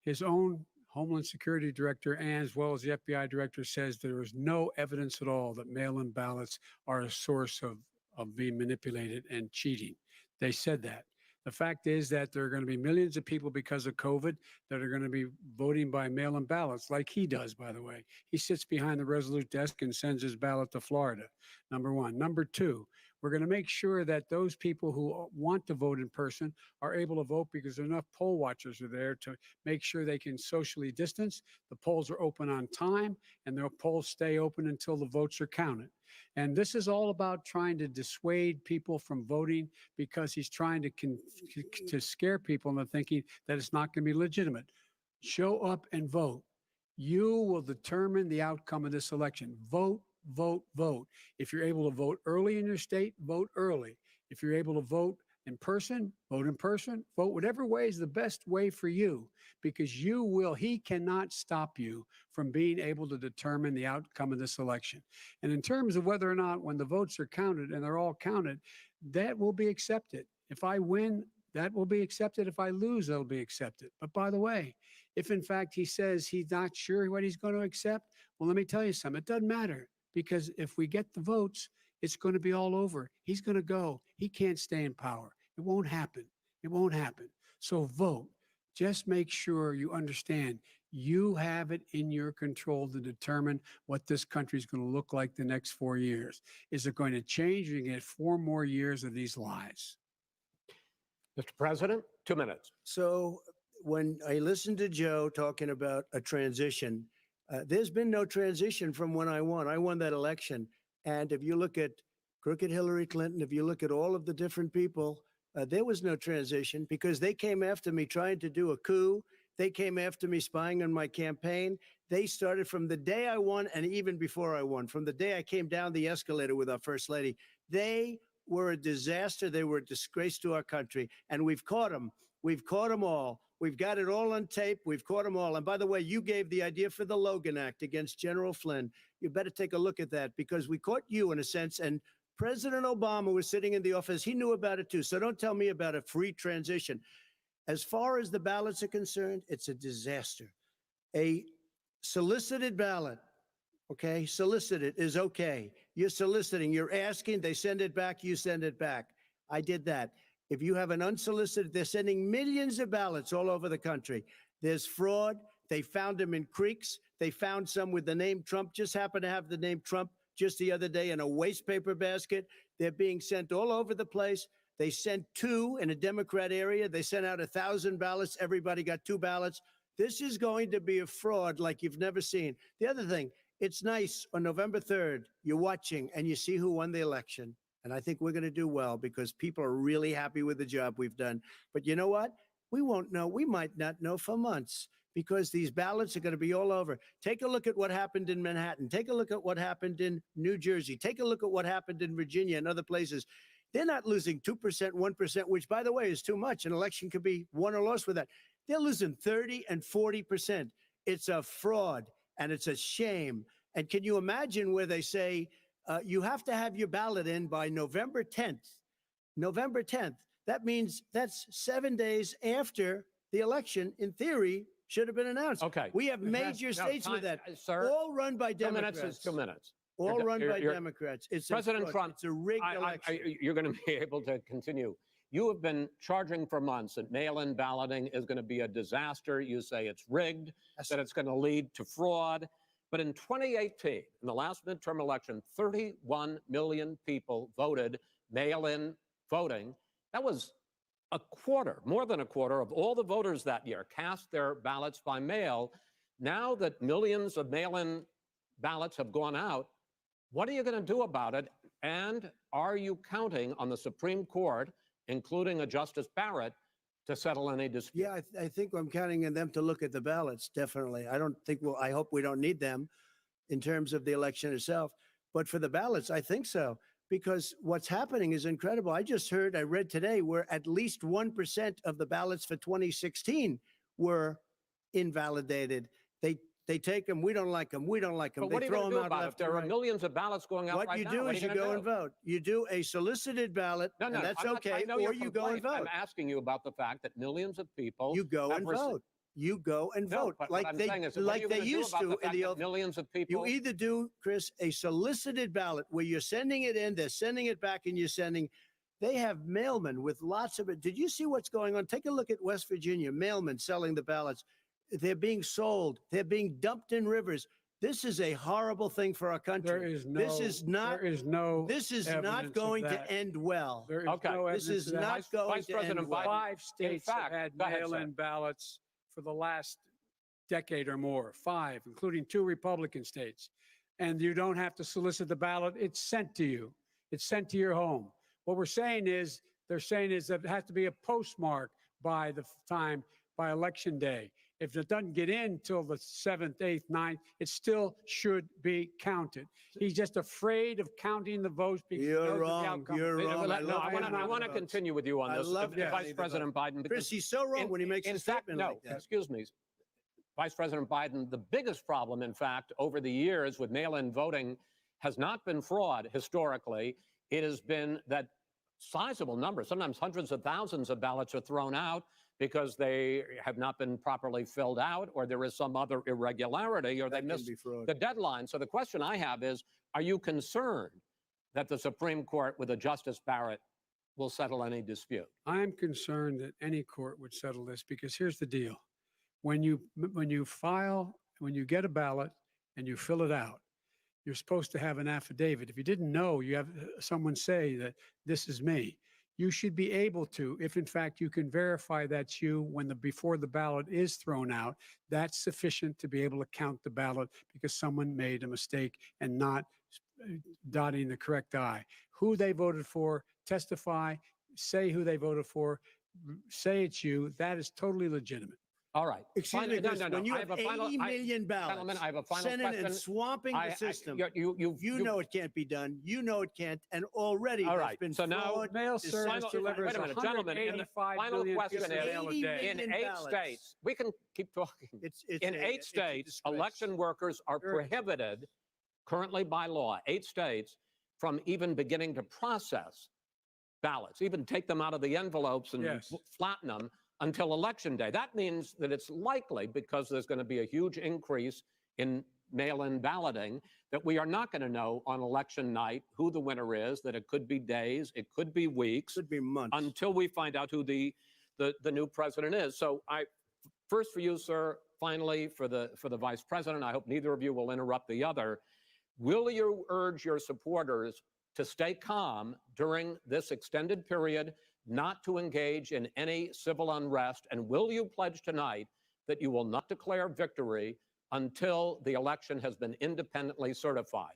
His own Homeland Security Director, and as well as the FBI Director, says there is no evidence at all that mail-in ballots are a source of being manipulated and cheating. They said that. The fact is that there are going to be millions of people because of COVID that are going to be voting by mail-in ballots, like he does, by the way. He sits behind the Resolute desk and sends his ballot to Florida, number one. Number two, we're going to make sure that those people who want to vote in person are able to vote because enough poll watchers are there to make sure they can socially distance. The polls are open on time, and the polls stay open until the votes are counted. And this is all about trying to dissuade people from voting because he's trying to scare people into thinking that it's not going to be legitimate. Show up and vote. You will determine the outcome of this election. Vote, vote, vote. If you're able to vote early in your state, vote early. If you're able to vote in person, vote in person. Vote whatever way is the best way for you, because he cannot stop you from being able to determine the outcome of this election. And in terms of whether or not, when the votes are counted, and they're all counted, that will be accepted. If I win, that will be accepted. If I lose, that'll be accepted. But by the way, if in fact he says he's not sure what he's going to accept, well, let me tell you something. It doesn't matter, because if we get the votes, it's going to be all over. He's going to go. He can't stay in power. It won't happen. It won't happen. So vote. Just make sure you understand you have it in your control to determine what this country is going to look like the next 4 years. Is it going to change? You're going to get 4 more years of these lies. Mr. President, 2 minutes. So when I listened to Joe talking about a transition, there's been no transition from when I won. I won that election. And if you look at crooked Hillary Clinton, if you look at all of the different people, there was no transition, because they came after me trying to do a coup. They came after me spying on my campaign. They started from the day I won, and even before I won, from the day I came down the escalator with our First Lady. They were a disaster. They were a disgrace to our country. And we've caught them. We've caught them all. We've got it all on tape. We've caught them all. And by the way, you gave the idea for the Logan Act against General Flynn. You better take a look at that, because we caught you in a sense. And President Obama was sitting in the office. He knew about it too. So don't tell me about a free transition. As far as the ballots are concerned, it's a disaster. A solicited ballot, okay, solicited is okay. You're soliciting, you're asking, they send it back, you send it back. I did that. If you have an unsolicited, they're sending millions of ballots all over the country. There's fraud. They found them in creeks. They found some with the name Trump, just happened to have the name Trump just the other day in a waste paper basket. They're being sent all over the place. They sent 2 in a Democrat area. They sent out 1,000 ballots. Everybody got 2 ballots. This is going to be a fraud like you've never seen. The other thing, it's nice on November 3rd, you're watching and you see who won the election. And I think we're going to do well, because people are really happy with the job we've done. But you know what? We won't know. We might not know for months, because these ballots are going to be all over. Take a look at what happened in Manhattan. Take a look at what happened in New Jersey. Take a look at what happened in Virginia and other places. They're not losing 2%, 1%, which, by the way, is too much. An election could be won or lost with that. They're losing 30 and 40%. It's a fraud, and it's a shame. And can you imagine where they say you have to have your ballot in by November 10th? November 10th. That means that's 7 days after the election, in theory, should have been announced. Okay. We have major states with that, sir, all run by 2 Democrats. minutes is 2 minutes. All run by Democrats. It's President Trump, it's a rigged election. you're going to be able to continue. You have been charging for months that mail-in balloting is going to be a disaster. You say it's rigged, that it's going to lead to fraud. But in 2018, in the last midterm election, 31 million people voted mail-in voting. That was a quarter, more than a quarter of all the voters that year cast their ballots by mail. Now that millions of mail-in ballots have gone out, what are you going to do about it? And are you counting on the Supreme Court, including a Justice Barrett, to settle any dispute? Yeah, I think I'm counting on them to look at the ballots, definitely. I hope we don't need them in terms of the election itself. But for the ballots, I think so, because what's happening is incredible. I read today, where at least 1% of the ballots for 2016 were invalidated. They take them. We don't like them. We don't like them. But what are you going to do about it? There are millions of ballots going out right now. What you do is you go and vote. You do a solicited ballot, and that's okay, or you go and vote. I'm asking you about the fact that millions of people. You go and vote. You go and vote, like they used to in the old. Millions of people. You either do, Chris, a solicited ballot where you're sending it in, they're sending it back, and you're sending. They have mailmen with lots of it. Did you see what's going on? Take a look at West Virginia. Mailmen selling the ballots. They're being sold. They're being dumped in rivers. This is a horrible thing for our country. This is not going to end well. There is no evidence. This is not going to end well. 5 states have had mail-in ballots for the last decade or more. 5, including 2 Republican states. And you don't have to solicit the ballot. It's sent to you. It's sent to your home. What they're saying is that it has to be a postmark by election day. If it doesn't get in till the 7th, 8th, 9th, it still should be counted. He's just afraid of counting the votes because he knows You're of the wrong. outcome. You're wrong. No, I I want to continue with you on I this, love Vice counting the President Biden. because Chris, he's so wrong when he makes a statement like that. Excuse me, Vice President Biden, the biggest problem, in fact, over the years with mail-in voting has not been fraud historically. It has been that sizable numbers, sometimes hundreds of thousands of ballots are thrown out because they have not been properly filled out, or there is some other irregularity, or they missed the deadline. So the question I have is, are you concerned that the Supreme Court with a Justice Barrett will settle any dispute? I am concerned that any court would settle this because here's the deal. When you get a ballot and you fill it out, you're supposed to have an affidavit. If you didn't know, you have someone say that this is me. You should be able to, if in fact you can verify that's you before the ballot is thrown out, that's sufficient to be able to count the ballot because someone made a mistake and not dotting the correct I. Who they voted for, testify, say who they voted for, say it's you. That is totally legitimate. All right. Excuse me, Chris, when you have 80 million ballots, Gentlemen, I have a final sending question. and swamping the system, you know it can't be done. You know it can't, and already all there's right. been So now, fraud, mail service deception. delivers wait a minute, gentlemen. In the final question is, 80 million in 8 ballots. states, we can keep talking. In 8 states, election workers are prohibited currently by law, 8 states, from even beginning to process ballots, even take them out of the envelopes and flatten them until Election Day. That means that it's likely, because there's going to be a huge increase in mail-in balloting, that we are not going to know on election night who the winner is, that it could be days, it could be weeks, Could be months. until we find out who the new president is. So first for you, sir, finally for the vice president, I hope neither of you will interrupt the other. Will you urge your supporters to stay calm during this extended period, not to engage in any civil unrest? And will you pledge tonight that you will not declare victory until the election has been independently certified?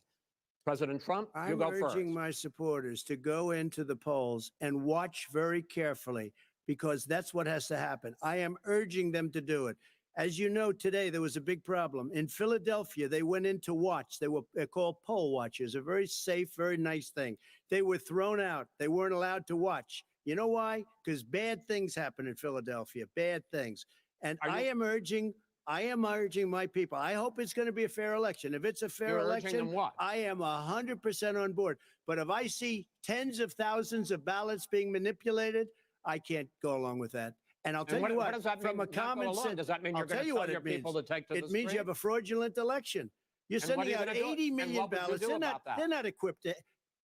President Trump, you go first. I'm urging my supporters to go into the polls and watch very carefully, because that's what has to happen. I am urging them to do it. As you know, today there was a big problem. In Philadelphia, they went in to watch. They're called poll watchers, a very safe, very nice thing. They were thrown out. They weren't allowed to watch. You know why? Because bad things happen in Philadelphia, bad things. And I am urging my people. I hope it's going to be a fair election. If it's a fair election, I am 100% on board. But if I see tens of thousands of ballots being manipulated, I can't go along with that. And I'll tell you what, does that mean, from a common sense, does that mean you're going to tell your people to take to the street? It means you have a fraudulent election. You're sending out 80 million ballots. They're not equipped to.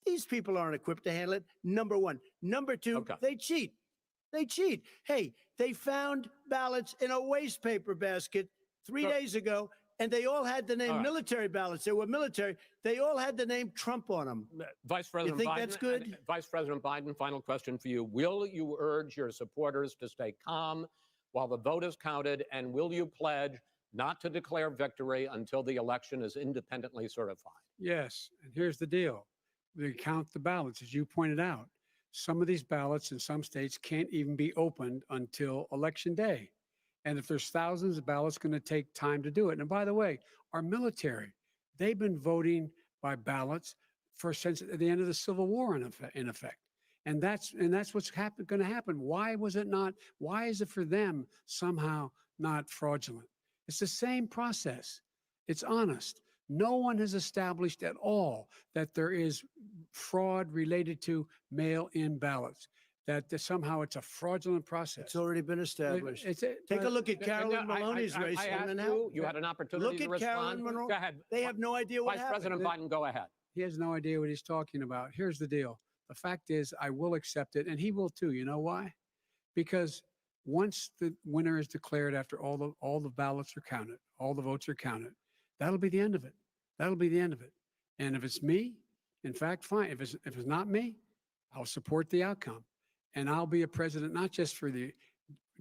These people aren't equipped to handle it. Number one. Number two, they cheat. They cheat. Hey, they found ballots in a waste paper basket 3 days ago, and they all had the name military ballots. They were military. They all had the name Trump on them. Vice President you think Biden, that's good? Vice President Biden, final question for you. Will you urge your supporters to stay calm while the vote is counted, and will you pledge not to declare victory until the election is independently certified? Yes, and here's the deal. We count the ballots, as you pointed out. Some of these ballots in some states can't even be opened until Election Day. And if there's thousands of ballots, it's going to take time to do it. And by the way, our military, they've been voting by ballots since the end of the Civil War, in effect. And that's what's going to happen. Why is it for them somehow not fraudulent? It's the same process. It's honest. No one has established at all that there is fraud related to mail-in ballots, that somehow it's a fraudulent process. It's already been established. Take a look at Carolyn Maloney's race. You had an opportunity to respond. Look at Carolyn Maloney. Go ahead. They have no idea what happened. Vice President Biden, go ahead. He has no idea what he's talking about. Here's the deal. The fact is, I will accept it, and he will too. You know why? Because once the winner is declared, after all the ballots are counted, all the votes are counted, that'll be the end of it. That'll be the end of it. And if it's me, in fact, fine. If it's not me, I'll support the outcome. And I'll be a president, not just for the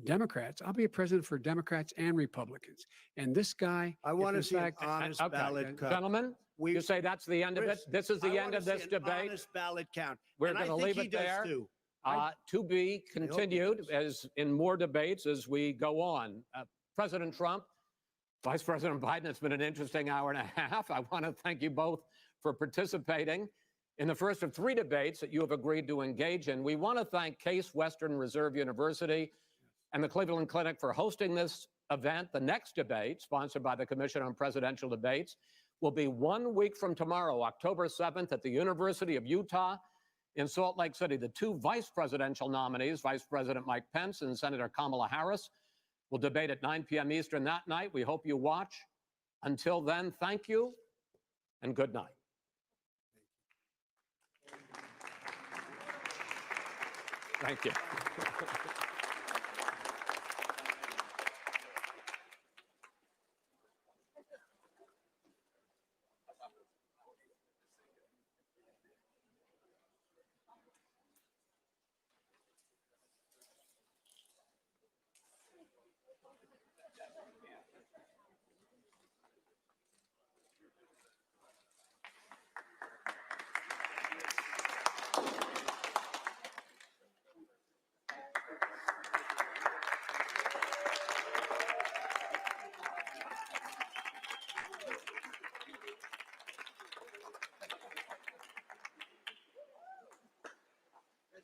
Democrats. I'll be a president for Democrats and Republicans. And this guy, I want to see an honest ballot count. Gentlemen, you say that's the end of it? This is the end of this debate? Honest ballot count. We're going to leave it there. To be continued as in more debates as we go on. President Trump, Vice President Biden, it's been an interesting hour and a half. I want to thank you both for participating in the first of 3 debates that you have agreed to engage in. We want to thank Case Western Reserve University and the Cleveland Clinic for hosting this event. The next debate, sponsored by the Commission on Presidential Debates, will be 1 week from tomorrow, October 7th, at the University of Utah in Salt Lake City. The 2 vice presidential nominees, Vice President Mike Pence and Senator Kamala Harris, will debate at 9 p.m. Eastern that night. We hope you watch. Until then, thank you and good night. Thank you.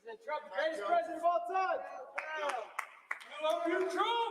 President Trump, the greatest president of all time. We love you, Trump!